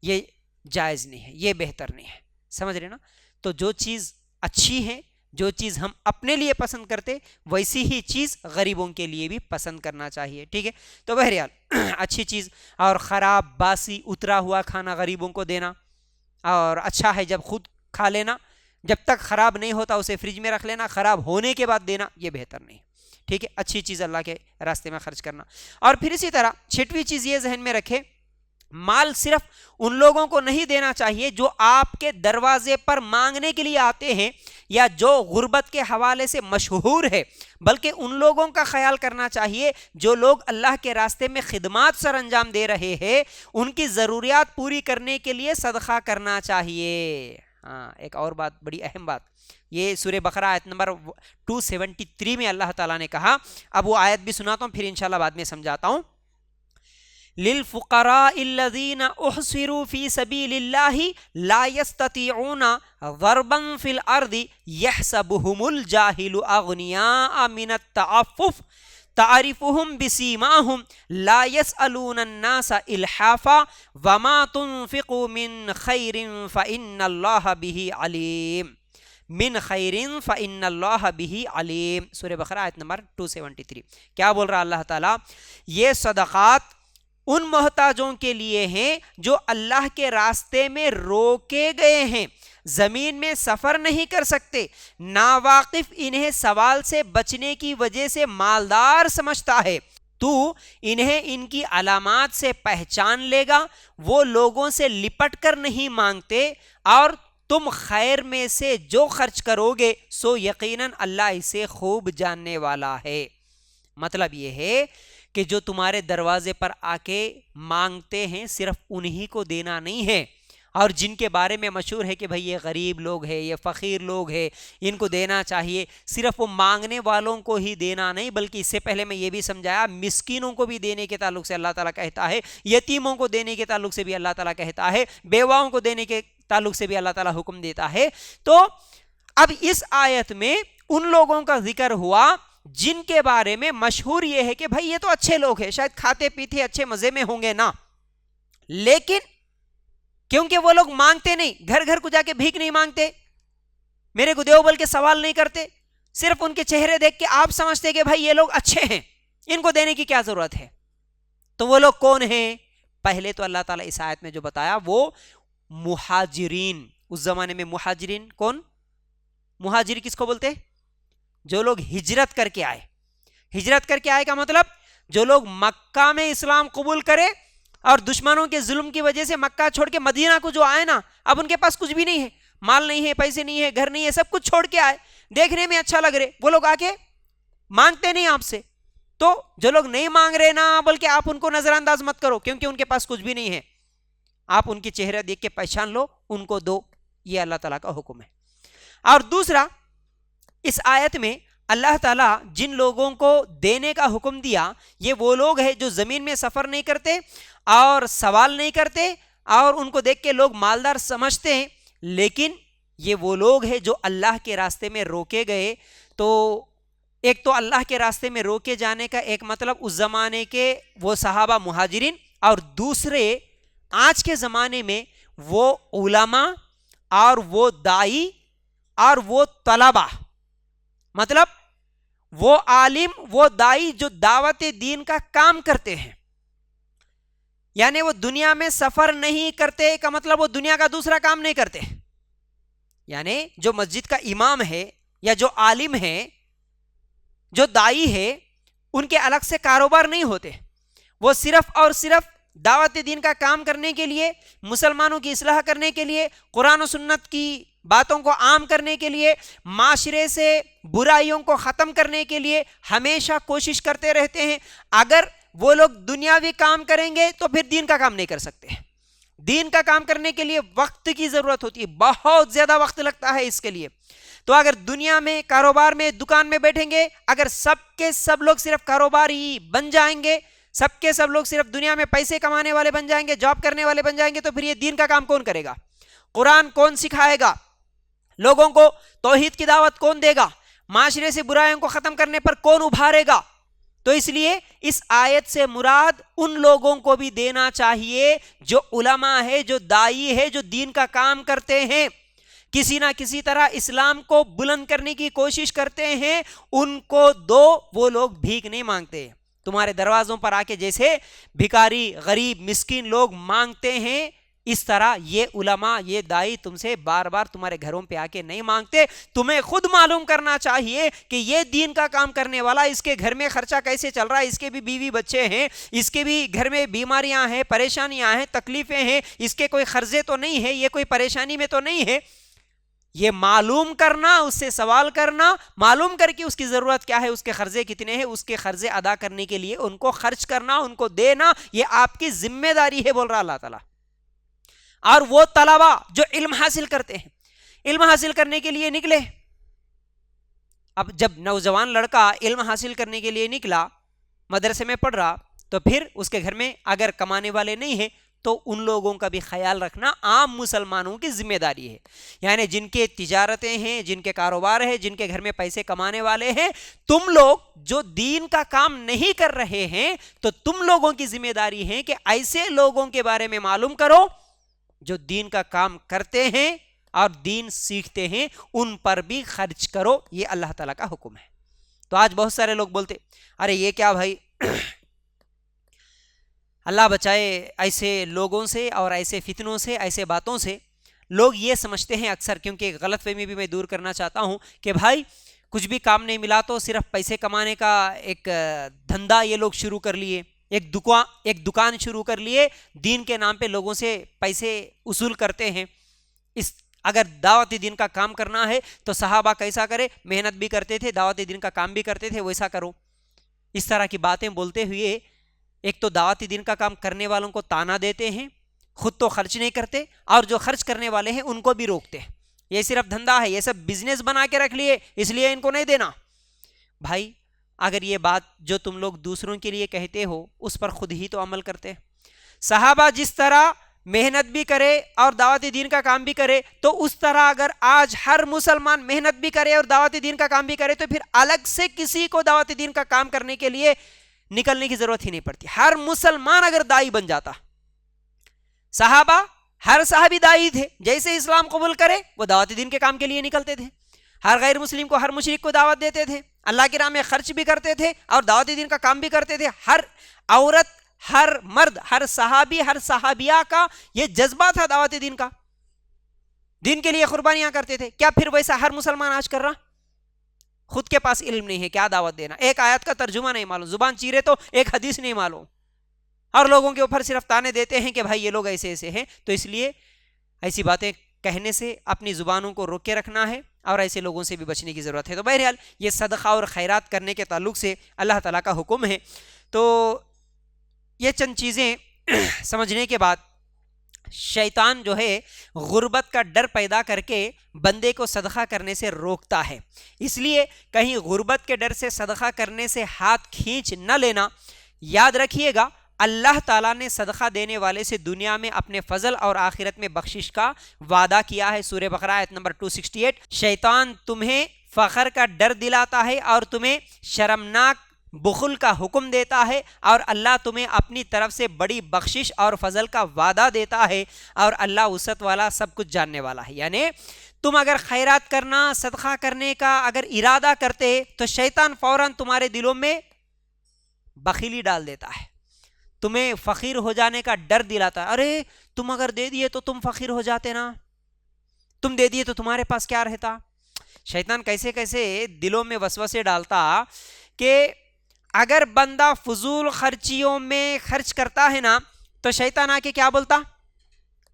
یہ جائز نہیں ہے، یہ بہتر نہیں ہے، سمجھ رہے نا؟ تو جو چیز اچھی ہے، جو چیز ہم اپنے لیے پسند کرتے، ویسی ہی چیز غریبوں کے لیے بھی پسند کرنا چاہیے. ٹھیک ہے، تو بہرحال اچھی چیز اور خراب باسی اترا ہوا کھانا غریبوں کو دینا، اور اچھا ہے جب خود کھا لینا، جب تک خراب نہیں ہوتا اسے فریج میں رکھ لینا، خراب ہونے کے بعد دینا یہ بہتر نہیں. ٹھیک ہے، اچھی چیز اللہ کے راستے میں خرچ کرنا. اور پھر اسی طرح چھٹویں چیز یہ ذہن میں رکھے، مال صرف ان لوگوں کو نہیں دینا چاہیے جو آپ کے دروازے پر مانگنے کے لیے آتے ہیں یا جو غربت کے حوالے سے مشہور ہے، بلکہ ان لوگوں کا خیال کرنا چاہیے جو لوگ اللہ کے راستے میں خدمات سر انجام دے رہے ہیں، ان کی ضروریات پوری کرنے کے لیے صدقہ کرنا چاہیے. ہاں، ایک اور بات، بڑی اہم بات، یہ سورہ بقرہ آیت نمبر 273 میں اللہ تعالیٰ نے کہا. اب وہ آیت بھی سناتا ہوں، پھر انشاءاللہ بعد میں سمجھاتا ہوں. لِلْفُقَرَاءِ الَّذِينَ اُحْصِرُوا فِي سَبِيلِ اللَّهِ لَا يَسْتَطِيعُونَ ضَرْبًا فِي الْأَرْضِ يَحْسَبُهُمُ الْجَاهِلُ أَغْنِيَاءَ مِنَ التَّعَفُّفِ تَعْرِفُهُمْ بِسِيمَاهُمْ لَا يَسْأَلُونَ النَّاسَ إِلْحَافًا وَمَا تُنْفِقُوا مِنْ خَيْرٍ فَإِنَّ اللَّهَ بِهِ عَلِيمٌ. من خیرن فإن اللہ بہ علیم، سورہ بقرہ آیت نمبر 273. کیا بول رہا اللہ تعالیٰ؟ یہ صدقات ان محتاجوں کے لیے ہیں جو اللہ کے راستے میں روکے گئے ہیں، زمین میں سفر نہیں کر سکتے، ناواقف انہیں سوال سے بچنے کی وجہ سے مالدار سمجھتا ہے. تو انہیں ان کی علامات سے پہچان لے گا، وہ لوگوں سے لپٹ کر نہیں مانگتے، اور تم خیر میں سے جو خرچ کرو گے سو یقیناً اللہ اسے خوب جاننے والا ہے. مطلب یہ ہے کہ جو تمہارے دروازے پر آ کے مانگتے ہیں صرف انہی کو دینا نہیں ہے، اور جن کے بارے میں مشہور ہے کہ بھئی یہ غریب لوگ ہیں، یہ فقیر لوگ ہیں، ان کو دینا چاہیے، صرف وہ مانگنے والوں کو ہی دینا نہیں، بلکہ اس سے پہلے میں یہ بھی سمجھایا مسکینوں کو بھی دینے کے تعلق سے اللہ تعالیٰ کہتا ہے، یتیموں کو دینے کے تعلق سے بھی اللہ تعالیٰ کہتا ہے، بیواؤں کو دینے کے تعلق سے بھی اللہ تعالیٰ حکم دیتا ہے. تو اب اس آیت میں ان لوگوں کا ذکر ہوا جن کے بارے میں مشہور یہ ہے کہ بھائی یہ تو اچھے لوگ ہیں، شاید کھاتے پیتے اچھے مزے میں ہوں گے نا، لیکن کیونکہ وہ لوگ مانگتے نہیں، گھر گھر کو جا کے بھیک نہیں مانگتے، میرے کو دیو بول کے سوال نہیں کرتے، صرف ان کے چہرے دیکھ کے آپ سمجھتے کہ بھائی یہ لوگ اچھے ہیں، ان کو دینے کی کیا ضرورت ہے. تو وہ لوگ کون ہیں؟ پہلے تو اللہ تعالیٰ اس آیت میں جو بتایا وہ مہاجرین. اس زمانے میں مہاجرین کون؟ مہاجر کس کو بولتے؟ جو لوگ ہجرت کر کے آئے. ہجرت کر کے آئے کا مطلب جو لوگ مکہ میں اسلام قبول کرے اور دشمنوں کے ظلم کی وجہ سے مکہ چھوڑ کے مدینہ کو جو آئے نا، اب ان کے پاس کچھ بھی نہیں ہے، مال نہیں ہے، پیسے نہیں ہے، گھر نہیں ہے، سب کچھ چھوڑ کے آئے، دیکھنے میں اچھا لگ رہے، وہ لوگ آ کے مانگتے نہیں آپ سے. تو جو لوگ نہیں مانگ رہے نا، بلکہ آپ ان کو نظر انداز مت کرو کیونکہ ان کے پاس کچھ بھی نہیں ہے، آپ ان کے چہرے دیکھ کے پہچان لو، ان کو دو. یہ اللہ تعالیٰ کا حکم ہے. اور دوسرا، اس آیت میں اللہ تعالیٰ جن لوگوں کو دینے کا حکم دیا یہ وہ لوگ ہیں جو زمین میں سفر نہیں کرتے اور سوال نہیں کرتے، اور ان کو دیکھ کے لوگ مالدار سمجھتے ہیں، لیکن یہ وہ لوگ ہیں جو اللہ کے راستے میں روکے گئے. تو ایک تو اللہ کے راستے میں روکے جانے کا ایک مطلب اس زمانے کے وہ صحابہ مہاجرین، اور دوسرے آج کے زمانے میں وہ علماء اور وہ دائی اور وہ طلبہ، مطلب وہ عالم وہ دائی جو دعوت دین کا کام کرتے ہیں. یعنی وہ دنیا میں سفر نہیں کرتے کا مطلب وہ دنیا کا دوسرا کام نہیں کرتے. یعنی جو مسجد کا امام ہے یا جو عالم ہے، جو دائی ہے، ان کے الگ سے کاروبار نہیں ہوتے، وہ صرف اور صرف دعوت دین کا کام کرنے کے لیے، مسلمانوں کی اصلاح کرنے کے لیے، قرآن و سنت کی باتوں کو عام کرنے کے لیے، معاشرے سے برائیوں کو ختم کرنے کے لیے ہمیشہ کوشش کرتے رہتے ہیں. اگر وہ لوگ دنیاوی کام کریں گے تو پھر دین کا کام نہیں کر سکتے. دین کا کام کرنے کے لیے وقت کی ضرورت ہوتی ہے، بہت زیادہ وقت لگتا ہے اس کے لیے. تو اگر دنیا میں کاروبار میں دکان میں بیٹھیں گے، اگر سب کے سب لوگ صرف کاروباری بن جائیں گے، سب کے سب لوگ صرف دنیا میں پیسے کمانے والے بن جائیں گے، جاب کرنے والے بن جائیں گے، تو پھر یہ دین کا کام کون کرے گا؟ قرآن کون سکھائے گا؟ لوگوں کو توحید کی دعوت کون دے گا؟ معاشرے سے برائیوں کو ختم کرنے پر کون ابھارے گا؟ تو اس لیے اس آیت سے مراد ان لوگوں کو بھی دینا چاہیے جو علماء ہے، جو دائی ہے، جو دین کا کام کرتے ہیں، کسی نہ کسی طرح اسلام کو بلند کرنے کی کوشش کرتے ہیں، ان کو دو، وہ لوگ بھیک نہیں مانگتے۔ تمہارے دروازوں پر آ کے جیسے بھکاری، غریب، مسکین لوگ مانگتے ہیں، اس طرح یہ علماء، یہ دائی تم سے بار بار تمہارے گھروں پہ آ کے نہیں مانگتے۔ تمہیں خود معلوم کرنا چاہیے کہ یہ دین کا کام کرنے والا، اس کے گھر میں خرچہ کیسے چل رہا ہے، اس کے بھی بیوی بچے ہیں، اس کے بھی گھر میں بیماریاں ہیں، پریشانیاں ہیں، تکلیفیں ہیں، اس کے کوئی قرضے تو نہیں ہے، یہ کوئی پریشانی میں تو نہیں ہے۔ یہ معلوم کرنا، اس سے سوال کرنا، معلوم کر کے اس کی ضرورت کیا ہے، اس کے قرضے کتنے ہیں، اس کے قرضے ادا کرنے کے لیے ان کو خرچ کرنا، ان کو دینا، یہ آپ کی ذمہ داری ہے، بول رہا اللہ تعالیٰ۔ اور وہ طلبہ جو علم حاصل کرتے ہیں، علم حاصل کرنے کے لیے نکلے، اب جب نوجوان لڑکا علم حاصل کرنے کے لیے نکلا، مدرسے میں پڑھ رہا، تو پھر اس کے گھر میں اگر کمانے والے نہیں ہیں تو ان لوگوں کا بھی خیال رکھنا عام مسلمانوں کی ذمہ داری ہے۔ یعنی جن کے تجارتیں ہیں، جن کے کاروبار ہیں، جن کے گھر میں پیسے کمانے والے ہیں، تم لوگ جو دین کا کام نہیں کر رہے ہیں، تو تم لوگوں کی ذمہ داری ہے کہ ایسے لوگوں کے بارے میں معلوم کرو جو دین کا کام کرتے ہیں اور دین سیکھتے ہیں، ان پر بھی خرچ کرو، یہ اللہ تعالیٰ کا حکم ہے۔ تو آج بہت سارے لوگ بولتے ارے یہ کیا بھائی، اللہ بچائے ایسے لوگوں سے اور ایسے فتنوں سے، ایسے باتوں سے۔ لوگ یہ سمجھتے ہیں اکثر، کیونکہ غلط فہمی بھی میں دور کرنا چاہتا ہوں کہ بھائی کچھ بھی کام نہیں ملا تو صرف پیسے کمانے کا ایک دھندا یہ لوگ شروع کر لیے، ایک دکان شروع کر لیے، دین کے نام پہ لوگوں سے پیسے وصول کرتے ہیں۔ اگر دعوت دین کا کام کرنا ہے تو صحابہ کیسا کرے، محنت بھی کرتے تھے، دعوت دین کا کام بھی کرتے تھے، ویسا کرو۔ اس طرح کی باتیں بولتے ہوئے ایک تو دعوت دین کا کام کرنے والوں کو تانا دیتے ہیں، خود تو خرچ نہیں کرتے، اور جو خرچ کرنے والے ہیں ان کو بھی روکتے ہیں۔ یہ صرف دھندا ہے، یہ سب بزنس بنا کے رکھ لیے، اس لیے ان کو نہیں دینا۔ بھائی اگر یہ بات جو تم لوگ دوسروں کے لیے کہتے ہو اس پر خود ہی تو عمل کرتے ہیں۔ صحابہ جس طرح محنت بھی کرے اور دعوت دین کا کام بھی کرے، تو اس طرح اگر آج ہر مسلمان محنت بھی کرے اور دعوت دین کا کام بھی کرے تو پھر الگ سے کسی کو دعوت دین کا کام کرنے کے لیے نکلنے کی ضرورت ہی نہیں پڑتی۔ ہر مسلمان اگر دائی بن جاتا، صحابہ ہر صحابی دائی تھے، جیسے اسلام قبول کرے وہ دعوت دین کے کام کے لیے نکلتے تھے، ہر غیر مسلم کو، ہر مشرک کو دعوت دیتے تھے، اللہ کی راہ میں خرچ بھی کرتے تھے اور دعوت دین کا کام بھی کرتے تھے۔ ہر عورت، ہر مرد، ہر صحابی، ہر صحابیہ کا یہ جذبہ تھا دعوت دین کا، دین کے لیے قربانیاں کرتے تھے۔ کیا پھر ویسا ہر مسلمان آج کر رہا؟ خود کے پاس علم نہیں ہے، کیا دعوت دینا، ایک آیت کا ترجمہ نہیں معلوم، زبان چیرے تو ایک حدیث نہیں معلوم، اور لوگوں کے اوپر صرف تانے دیتے ہیں کہ بھائی یہ لوگ ایسے ایسے ہیں۔ تو اس لیے ایسی باتیں کہنے سے اپنی زبانوں کو روک کے رکھنا ہے اور ایسے لوگوں سے بھی بچنے کی ضرورت ہے۔ تو بہرحال یہ صدقہ اور خیرات کرنے کے تعلق سے اللہ تعالیٰ کا حکم ہے۔ تو یہ چند چیزیں سمجھنے کے بعد شیطان جو ہے غربت کا ڈر پیدا کر کے بندے کو صدقہ کرنے سے روکتا ہے، اس لیے کہیں غربت کے ڈر سے صدقہ کرنے سے ہاتھ کھینچ نہ لینا۔ یاد رکھیے گا اللہ تعالیٰ نے صدقہ دینے والے سے دنیا میں اپنے فضل اور آخرت میں بخشش کا وعدہ کیا ہے۔ سورہ بقرہ آیت نمبر 268۔ شیطان تمہیں فخر کا ڈر دلاتا ہے اور تمہیں شرمناک بخل کا حکم دیتا ہے، اور اللہ تمہیں اپنی طرف سے بڑی بخشش اور فضل کا وعدہ دیتا ہے، اور اللہ وسعت والا سب کچھ جاننے والا ہے۔ یعنی تم اگر خیرات کرنا، صدقہ کرنے کا اگر ارادہ کرتے تو شیطان فوراً تمہارے دلوں میں بخیلی ڈال دیتا ہے، تمہیں فقیر ہو جانے کا ڈر دلاتا ہے۔ ارے تم اگر دے دیے تو تم فقیر ہو جاتے نا، تم دے دیے تو تمہارے پاس کیا رہتا۔ شیطان کیسے کیسے دلوں میں وسوسے ڈالتا کہ اگر بندہ فضول خرچیوں میں خرچ کرتا ہے نا تو شیطان آ کے کیا بولتا،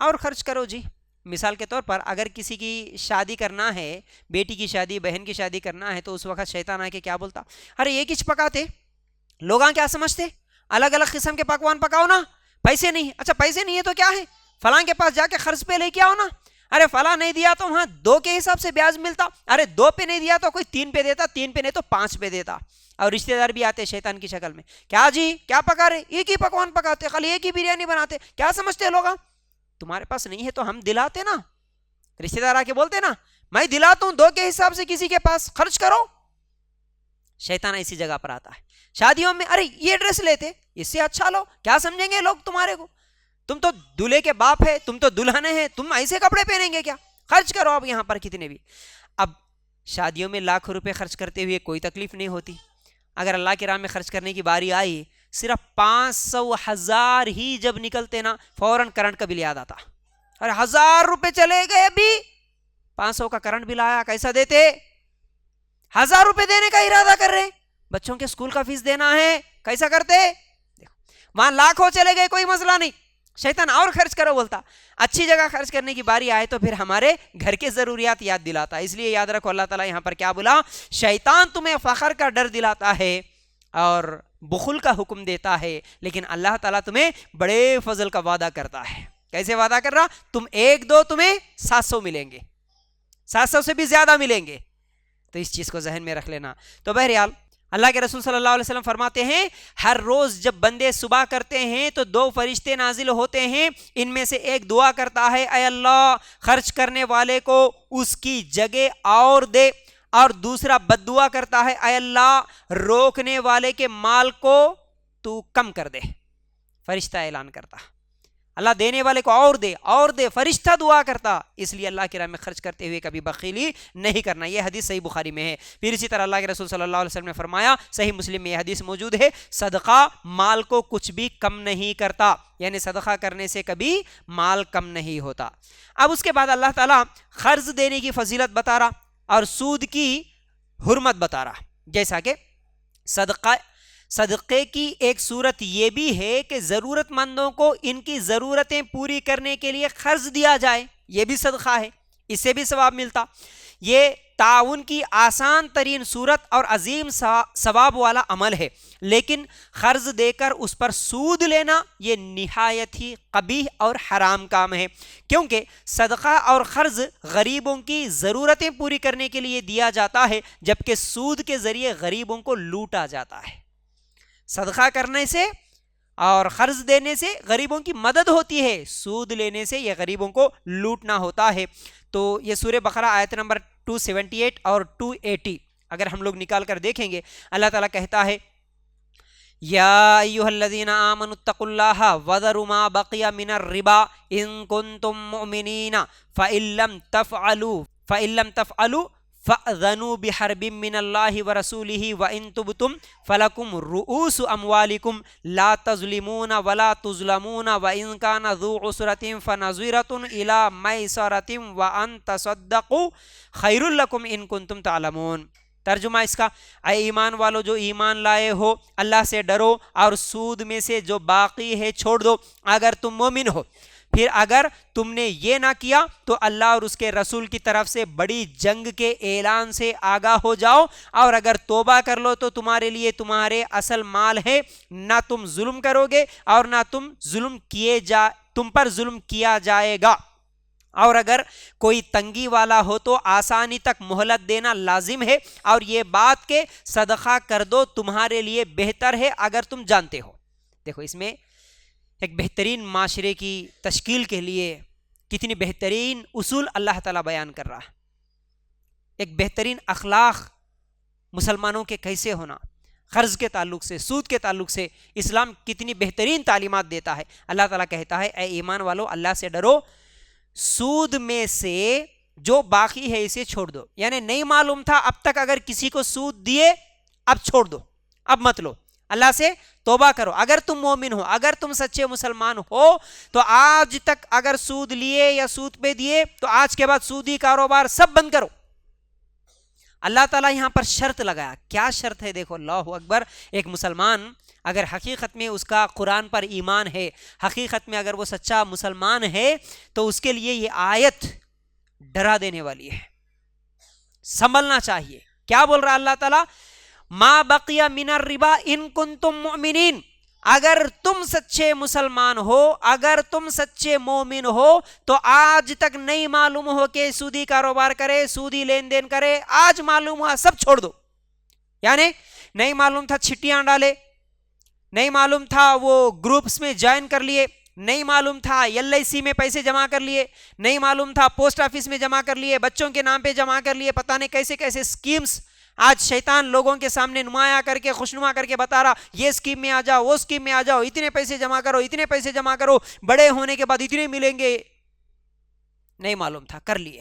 اور خرچ کرو جی۔ مثال کے طور پر اگر کسی کی شادی کرنا ہے، بیٹی کی شادی، بہن کی شادی کرنا ہے، تو اس وقت شیطان آ کے کیا بولتا، ارے یہ کچھ پکاتے، لوگ کیا سمجھتے، الگ الگ قسم کے پکوان پکاؤ نا، پیسے نہیں، اچھا پیسے نہیں ہے تو کیا ہے، فلاں کے پاس جا کے قرض پہ لے کے آؤ نا، ارے فلاں نہیں دیا تو وہاں 2 کے حساب سے بیاج ملتا، ارے 2 پہ نہیں دیا تو کوئی 3 پہ دیتا، 3 پہ نہیں تو 5 پہ دیتا۔ اور رشتہ دار بھی آتے شیطان کی شکل میں، کیا جی کیا پکا رہے، ایک ہی پکوان پکاتے، خالی ایک ہی بریانی بناتے، کیا سمجھتے لوگ، تمہارے پاس نہیں ہے تو ہم دلاتے نا۔ رشتہ دار آ کے بولتے نا میں دلاتا ہوں 2 کے حساب سے کسی کے پاس، خرچ کرو۔ شیطان ایسی جگہ پر آتا ہے۔ شادیوں میں ارے یہ ڈریس لیتے، اس سے اچھا لو، کیا سمجھیں گے لوگ تمہارے کو، تم تو دولہے کے باپ ہے، تم تو دلہنے ہیں، تم ایسے کپڑے پہنیں گے کیا، خرچ کرو اب یہاں پر کتنے بھی. اب شادیوں میں لاکھوں روپے خرچ کرتے ہوئے کوئی تکلیف نہیں ہوتی. اگر اللہ کی راہ میں خرچ کرنے کی باری آئی صرف 500,000 ہی جب نکلتے نا فوراً کرنٹ کا بل یاد آتا. اور 1000 روپے چلے گئے ابھی 500 کا کرنٹ بل آیا, کیسا دیتے؟ 1000 روپے دینے کا ارادہ کر رہے, بچوں کے اسکول کا فیس دینا ہے, کیسا کرتے؟ وہاں لاکھوں چلے گئے کوئی مسئلہ نہیں, شیطان اور خرچ کرو بولتا. اچھی جگہ خرچ کرنے کی باری آئے تو پھر ہمارے گھر کے ضروریات یاد دلاتا. اس لیے یاد رکھو اللہ تعالیٰ یہاں پر کیا بولا, شیطان تمہیں فخر کا ڈر دلاتا ہے اور بخل کا حکم دیتا ہے, لیکن اللہ تعالیٰ تمہیں بڑے فضل کا وعدہ کرتا ہے. کیسے وعدہ کر رہا؟ تم 1-2 تمہیں 700 ملیں گے, 700 سے بھی زیادہ ملیں گے. تو اس چیز کو ذہن میں رکھ لینا. تو بہرحال اللہ کے رسول صلی اللہ علیہ وسلم فرماتے ہیں ہر روز جب بندے صبح کرتے ہیں تو 2 فرشتے نازل ہوتے ہیں, ان میں سے ایک دعا کرتا ہے اے اللہ خرچ کرنے والے کو اس کی جگہ اور دے, اور دوسرا بد دعا کرتا ہے اے اللہ روکنے والے کے مال کو تو کم کر دے. فرشتہ اعلان کرتا, اللہ دینے والے کو اور دے, فرشتہ دعا کرتا. اس لیے اللہ کی راہ میں خرچ کرتے ہوئے کبھی بخیلی نہیں کرنا. یہ حدیث صحیح بخاری میں ہے. پھر اسی طرح اللہ کے رسول صلی اللہ علیہ وسلم نے فرمایا, صحیح مسلم میں یہ حدیث موجود ہے, صدقہ مال کو کچھ بھی کم نہیں کرتا, یعنی صدقہ کرنے سے کبھی مال کم نہیں ہوتا. اب اس کے بعد اللہ تعالیٰ قرض دینے کی فضیلت بتا رہا اور سود کی حرمت بتا رہا. جیسا کہ صدقے کی ایک صورت یہ بھی ہے کہ ضرورت مندوں کو ان کی ضرورتیں پوری کرنے کے لیے قرض دیا جائے, یہ بھی صدقہ ہے, اس سے بھی ثواب ملتا. یہ تعاون کی آسان ترین صورت اور عظیم ثواب والا عمل ہے, لیکن قرض دے کر اس پر سود لینا یہ نہایت ہی قبیح اور حرام کام ہے, کیونکہ صدقہ اور قرض غریبوں کی ضرورتیں پوری کرنے کے لیے دیا جاتا ہے, جبکہ سود کے ذریعے غریبوں کو لوٹا جاتا ہے. صدقہ کرنے سے اور قرض دینے سے غریبوں کی مدد ہوتی ہے, سود لینے سے یہ غریبوں کو لوٹنا ہوتا ہے. تو یہ سورہ بقرہ آیت نمبر 278 اور 280 اگر ہم لوگ نکال کر دیکھیں گے, اللہ تعالیٰ کہتا ہے یا ایھا الذین آمنوا اتقوا اللہ وذروا ما بقی من الربا ان کنتم مؤمنین فإن لم تفعلوا فَأْذَنُوا بِحَرْبٍ مِّنَ اللَّهِ وَرَسُولِهِ وَإِن تُبْتُمْ فَلَكُمْ رُءُوسُ أَمْوَالِكُمْ لَا تَظْلِمُونَ وَلَا تُظْلَمُونَ وَإِن كَانَ ذُو عُسْرَةٍ فَنَظِرَةٌ إِلَى مَيْسَرَةٍ وَأَن تَصَدَّقُوا خَيْرٌ لَكُمْ إِن كُنتُمْ تَعْلَمُونَ. ترجمہ اس کا, اے ایمان والو جو ایمان لائے ہو اللہ سے ڈرو اور سود میں سے جو باقی ہے چھوڑ دو اگر تم مومن ہو. پھر اگر تم نے یہ نہ کیا تو اللہ اور اس کے رسول کی طرف سے بڑی جنگ کے اعلان سے آگاہ ہو جاؤ, اور اگر توبہ کر لو تو تمہارے لیے تمہارے اصل مال ہے, نہ تم ظلم کرو گے اور نہ تم پر ظلم کیا جائے گا. اور اگر کوئی تنگی والا ہو تو آسانی تک مہلت دینا لازم ہے, اور یہ بات کہ صدقہ کر دو تمہارے لیے بہتر ہے اگر تم جانتے ہو. دیکھو اس میں ایک بہترین معاشرے کی تشکیل کے لیے کتنی بہترین اصول اللہ تعالیٰ بیان کر رہا ہے. ایک بہترین اخلاق مسلمانوں کے کیسے ہونا, قرض کے تعلق سے, سود کے تعلق سے اسلام کتنی بہترین تعلیمات دیتا ہے. اللہ تعالیٰ کہتا ہے اے ایمان والو اللہ سے ڈرو, سود میں سے جو باقی ہے اسے چھوڑ دو. یعنی نہیں معلوم تھا اب تک, اگر کسی کو سود دیے اب چھوڑ دو, اب مت لو, اللہ سے توبہ کرو. اگر تم مومن ہو, اگر تم سچے مسلمان ہو تو آج تک اگر سود لیے یا سود پہ دیے تو آج کے بعد سودی کاروبار سب بند کرو. اللہ تعالیٰ یہاں پر شرط لگایا. کیا شرط ہے؟ دیکھو, اللہ اکبر. ایک مسلمان اگر حقیقت میں اس کا قرآن پر ایمان ہے, حقیقت میں اگر وہ سچا مسلمان ہے, تو اس کے لیے یہ آیت ڈرا دینے والی ہے, سنبھلنا چاہیے. کیا بول رہا اللہ تعالیٰ؟ ما بقی من الربا ان کنتم مؤمنین, اگر تم سچے مسلمان ہو, اگر تم سچے مومن ہو تو آج تک نہیں معلوم ہو کہ سودی کاروبار کرے, سودی لین دین کرے, آج معلوم ہوا سب چھوڑ دو. یعنی نہیں معلوم تھا چھٹیاں ڈالے, نہیں معلوم تھا وہ گروپس میں جوائن کر لیے, نہیں معلوم تھا LIC میں پیسے جمع کر لیے, نہیں معلوم تھا پوسٹ آفس میں جمع کر لیے, بچوں کے نام پہ جمع کر لیے, پتہ نہیں کیسے کیسے سکیمز آج شیطان لوگوں کے سامنے نمایاں کر کے خوشنما کر کے بتا رہا, یہ اسکیم میں آ جاؤ, وہ اسکیم میں آ جاؤ, اتنے پیسے جمع کرو, اتنے پیسے جمع کرو, بڑے ہونے کے بعد اتنے ملیں گے. نہیں معلوم تھا, کر لیے.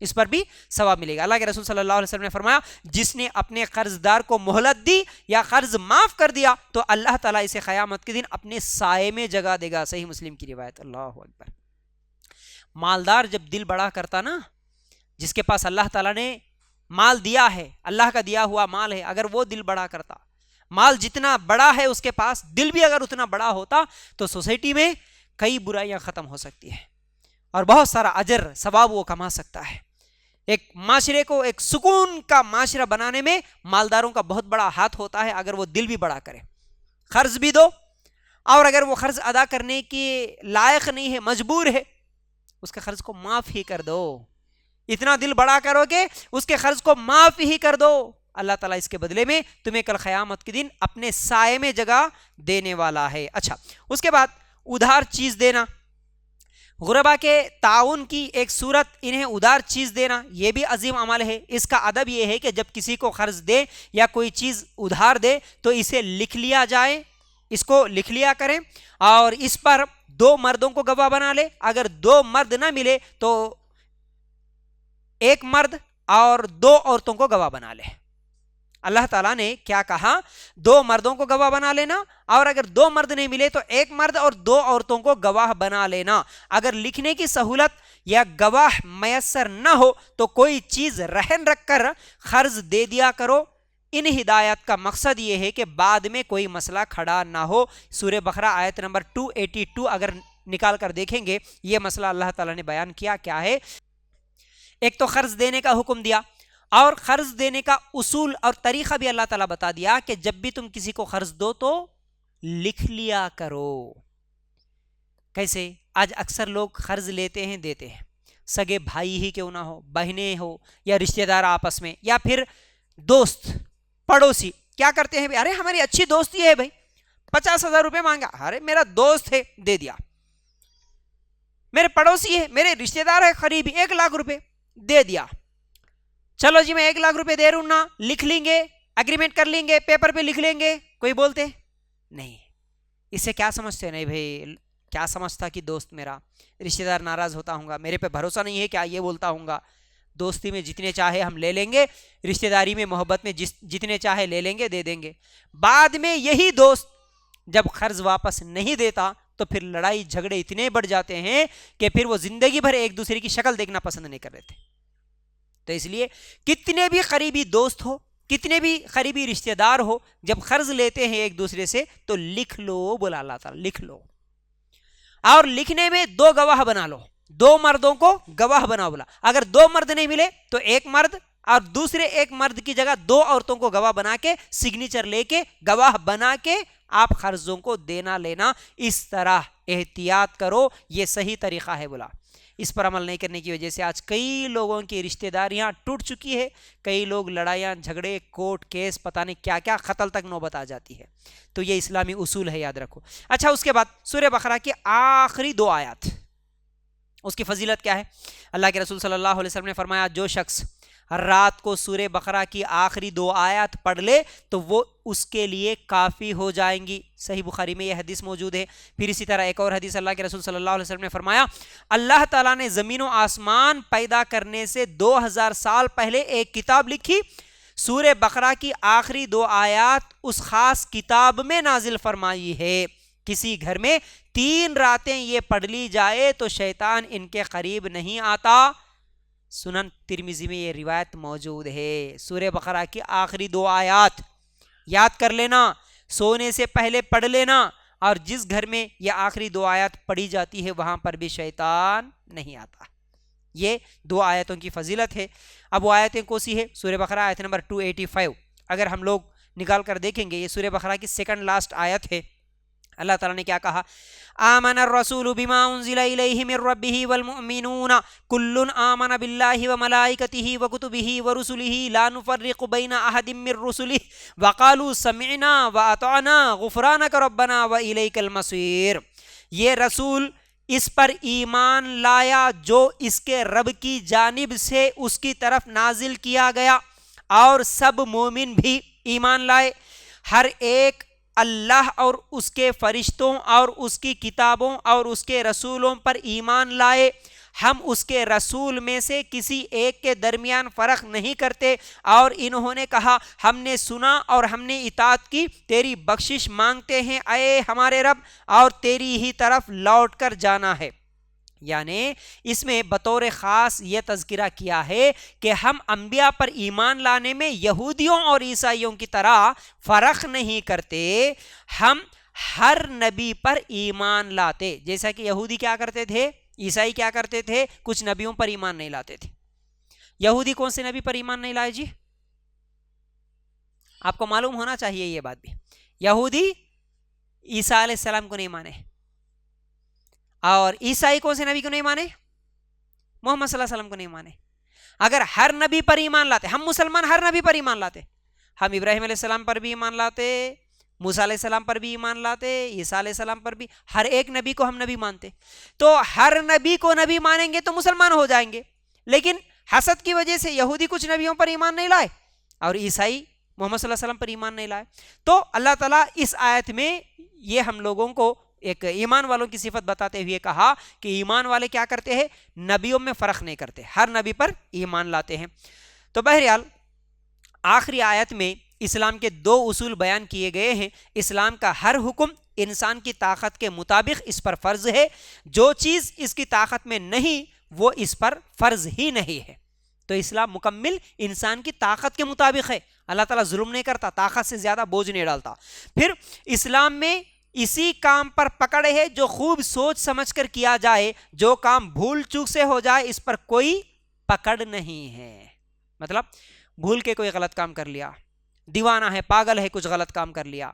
اس پر بھی ثواب ملے گا۔ اللہ کے رسول صلی اللہ علیہ وسلم نے فرمایا جس نے اپنے قرض دار کو مہلت دی یا قرض معاف کر دیا تو اللہ تعالیٰ اسے قیامت کے دن اپنے سائے میں جگہ دے گا۔ صحیح مسلم کی روایت۔ اللہ اکبر۔ مالدار جب دل بڑا کرتا نا، جس کے پاس اللہ تعالیٰ نے مال دیا ہے، اللہ کا دیا ہوا مال ہے، اگر وہ دل بڑا کرتا، مال جتنا بڑا ہے اس کے پاس، دل بھی اگر اتنا بڑا ہوتا تو سوسائٹی میں کئی برائیاں ختم ہو سکتی ہیں اور بہت سارا اجر ثواب وہ کما سکتا ہے۔ ایک معاشرے کو ایک سکون کا معاشرہ بنانے میں مالداروں کا بہت بڑا ہاتھ ہوتا ہے اگر وہ دل بھی بڑا کرے۔ قرض بھی دو، اور اگر وہ قرض ادا کرنے کے لائق نہیں ہے، مجبور ہے، اس کے قرض کو معاف ہی کر دو۔ اتنا دل بڑا کرو کہ اس کے قرض کو معاف ہی کر دو، اللہ تعالیٰ اس کے بدلے میں تمہیں کل قیامت کے دن اپنے سائے میں جگہ دینے والا ہے۔ اچھا، اس کے بعد ادھار چیز دینا، غربا کے تعاون کی ایک صورت انہیں ادھار چیز دینا، یہ بھی عظیم عمل ہے۔ اس کا ادب یہ ہے کہ جب کسی کو قرض دے یا کوئی چیز ادھار دے تو اسے لکھ لیا جائے، اس کو لکھ لیا کریں، اور اس پر 2 مردوں کو گواہ بنا لے۔ اگر 2 مرد نہ ملے تو 1 مرد اور 2 عورتوں کو گواہ بنا لے۔ اللہ تعالیٰ نے کیا کہا؟ 2 مردوں کو گواہ بنا لینا، اور اگر 2 مرد نہیں ملے تو 1 مرد اور 2 عورتوں کو گواہ بنا لینا۔ اگر لکھنے کی سہولت یا گواہ میسر نہ ہو تو کوئی چیز رہن رکھ کر قرض دے دیا کرو۔ ان ہدایات کا مقصد یہ ہے کہ بعد میں کوئی مسئلہ کھڑا نہ ہو۔ سورہ بقرہ آیت نمبر 282 اگر نکال کر دیکھیں گے، یہ مسئلہ اللہ تعالیٰ نے بیان کیا۔ کیا ہے؟ ایک تو قرض دینے کا حکم دیا، اور قرض دینے کا اصول اور طریقہ بھی اللہ تعالیٰ بتا دیا کہ جب بھی تم کسی کو قرض دو تو لکھ لیا کرو۔ کیسے؟ آج اکثر لوگ قرض لیتے ہیں، دیتے ہیں، سگے بھائی ہی کیوں نہ ہو، بہنیں ہو، یا رشتہ دار آپس میں، یا پھر دوست پڑوسی، کیا کرتے ہیں؟ ارے ہماری اچھی دوستی ہے بھائی، 50,000 روپے مانگا، ارے میرا دوست ہے، دے دیا۔ میرے پڑوسی ہے، میرے رشتہ دار ہے قریبی، 1 لاکھ روپے دے دیا۔ چلو جی میں 1 لاکھ روپے دے رہا ہوں نا، لکھ لیں گے، اگریمنٹ کر لیں گے، پیپر پہ لکھ لیں گے۔ کوئی بولتے نہیں، اس سے کیا سمجھتے؟ نہیں بھائی، کیا سمجھتا کہ دوست میرا، رشتہ دار ناراض ہوتا ہوں گا، میرے پہ بھروسہ نہیں ہے، کیا یہ بولتا ہوں گا؟ دوستی میں جتنے چاہے ہم لے لیں گے، رشتہ داری میں محبت میں جتنے چاہے لے لیں گے، دے دیں گے۔ بعد میں یہی دوست جب قرض واپس نہیں دیتا تو پھر لڑائی جھگڑے اتنے بڑھ جاتے ہیں کہ پھر وہ زندگی بھر ایک دوسرے کی شکل دیکھنا پسند نہیں کر رہے تھے۔ تو اس لیے کتنے بھی قریبی دوست ہو، کتنے بھی قریبی رشتہ دار ہو، جب قرض لیتے ہیں ایک دوسرے سے تو لکھ لو، بولا اللہ تعالیٰ، لکھ لو، اور لکھنے میں 2 گواہ بنا لو، 2 مردوں کو گواہ بنا بولا۔ اگر 2 مرد نہیں ملے تو 1 مرد، اور دوسرے 1 مرد کی جگہ 2 عورتوں کو گواہ بنا کے، سگنیچر لے کے، گواہ بنا کے آپ قرضوں کو دینا لینا۔ اس طرح احتیاط کرو، یہ صحیح طریقہ ہے بولا۔ اس پر عمل نہیں کرنے کی وجہ سے آج کئی لوگوں کی رشتہ داریاں ٹوٹ چکی ہے، کئی لوگ لڑائیاں جھگڑے کورٹ کیس پتہ نہیں کیا کیا، قتل تک نوبت آ جاتی ہے۔ تو یہ اسلامی اصول ہے، یاد رکھو۔ اچھا، اس کے بعد سورہ بقرہ کی آخری 2 آیات، اس کی فضیلت کیا ہے؟ اللہ کے رسول صلی اللہ علیہ وسلم نے فرمایا جو شخص رات کو سورہ بقرہ کی آخری 2 آیات پڑھ لے تو وہ اس کے لیے کافی ہو جائیں گی۔ صحیح بخاری میں یہ حدیث موجود ہے۔ پھر اسی طرح ایک اور حدیث اللہ کے رسول صلی اللہ علیہ وسلم نے فرمایا اللہ تعالیٰ نے زمین و آسمان پیدا کرنے سے 2000 سال پہلے ایک کتاب لکھی، سورہ بقرہ کی آخری 2 آیات اس خاص کتاب میں نازل فرمائی ہے۔ کسی گھر میں 3 راتیں یہ پڑھ لی جائے تو شیطان ان کے قریب نہیں آتا۔ سنن ترمذی میں یہ روایت موجود ہے۔ سورہ بقرہ کی آخری 2 آیات یاد کر لینا، سونے سے پہلے پڑھ لینا، اور جس گھر میں یہ آخری 2 آیات پڑھی جاتی ہے وہاں پر بھی شیطان نہیں آتا۔ یہ 2 آیتوں کی فضیلت ہے۔ اب وہ آیتیں کون سی ہے؟ سورہ بقرہ آیت نمبر 285 اگر ہم لوگ نکال کر دیکھیں گے، یہ سورہ بقرہ کی 2nd لاسٹ آیت ہے۔ اللہ تعالیٰ نے کیا کہا؟ آمن الرسول بما انزل الیہ من ربہ والمؤمنون کل آمن باللہ وملائکتہ وکتبہ ورسلہ لا نفرق بین احد من رسلہ وقالوا سمعنا واطعنا غفرانک ربنا والیک المصیر۔ یہ رسول اس پر ایمان لایا جو اس کے رب کی جانب سے اس کی طرف نازل کیا گیا، اور سب مومن بھی ایمان لائے، ہر ایک اللہ اور اس کے فرشتوں اور اس کی کتابوں اور اس کے رسولوں پر ایمان لائے، ہم اس کے رسول میں سے کسی ایک کے درمیان فرق نہیں کرتے، اور انہوں نے کہا ہم نے سنا اور ہم نے اطاعت کی، تیری بخشش مانگتے ہیں اے ہمارے رب، اور تیری ہی طرف لوٹ کر جانا ہے۔ یعنی اس میں بطور خاص یہ تذکرہ کیا ہے کہ ہم انبیاء پر ایمان لانے میں یہودیوں اور عیسائیوں کی طرح فرق نہیں کرتے، ہم ہر نبی پر ایمان لاتے۔ جیسا کہ یہودی کیا کرتے تھے، عیسائی کیا کرتے تھے، کچھ نبیوں پر ایمان نہیں لاتے تھے۔ یہودی کون سے نبی پر ایمان نہیں لائے جی؟ آپ کو معلوم ہونا چاہیے یہ بات بھی۔ یہودی عیسیٰ علیہ السلام کو نہیں مانے، اور عیسائی کون سے نبی کو نہیں مانے؟ محمد صلی اللہ علیہ وسلم کو نہیں مانے۔ اگر ہر نبی پر ایمان لاتے، ہم مسلمان ہر نبی پر ایمان لاتے، ہم ابراہیم علیہ السلام پر بھی ایمان لاتے، موسیٰ علیہ السلام پر بھی ایمان لاتے، عیسیٰ علیہ السلام پر بھی، ہر ایک نبی کو ہم نبی مانتے، تو ہر نبی کو نبی مانیں گے تو مسلمان ہو جائیں گے۔ لیکن حسد کی وجہ سے یہودی کچھ نبیوں پر ایمان نہیں لائے اور عیسائی محمد صلی اللہ علیہ وسلم پر ایمان نہیں لائے۔ تو اللہ تعالیٰ اس آیت میں یہ ہم لوگوں کو ایک ایمان والوں کی صفت بتاتے ہوئے کہا کہ ایمان والے کیا کرتے ہیں، نبیوں میں فرق نہیں کرتے، ہر نبی پر ایمان لاتے ہیں۔ تو بہرحال آخری آیت میں اسلام کے دو اصول بیان کیے گئے ہیں۔ اسلام کا ہر حکم انسان کی طاقت کے مطابق اس پر فرض ہے، جو چیز اس کی طاقت میں نہیں وہ اس پر فرض ہی نہیں ہے۔ تو اسلام مکمل انسان کی طاقت کے مطابق ہے، اللہ تعالیٰ ظلم نہیں کرتا، طاقت سے زیادہ بوجھ نہیں ڈالتا۔ پھر اسلام میں اسی کام پر پکڑ ہے جو خوب سوچ سمجھ کر کیا جائے، جو کام بھول چوک سے ہو جائے اس پر کوئی پکڑ نہیں ہے۔ مطلب بھول کے کوئی غلط کام کر لیا، دیوانہ ہے، پاگل ہے، کچھ غلط کام کر لیا،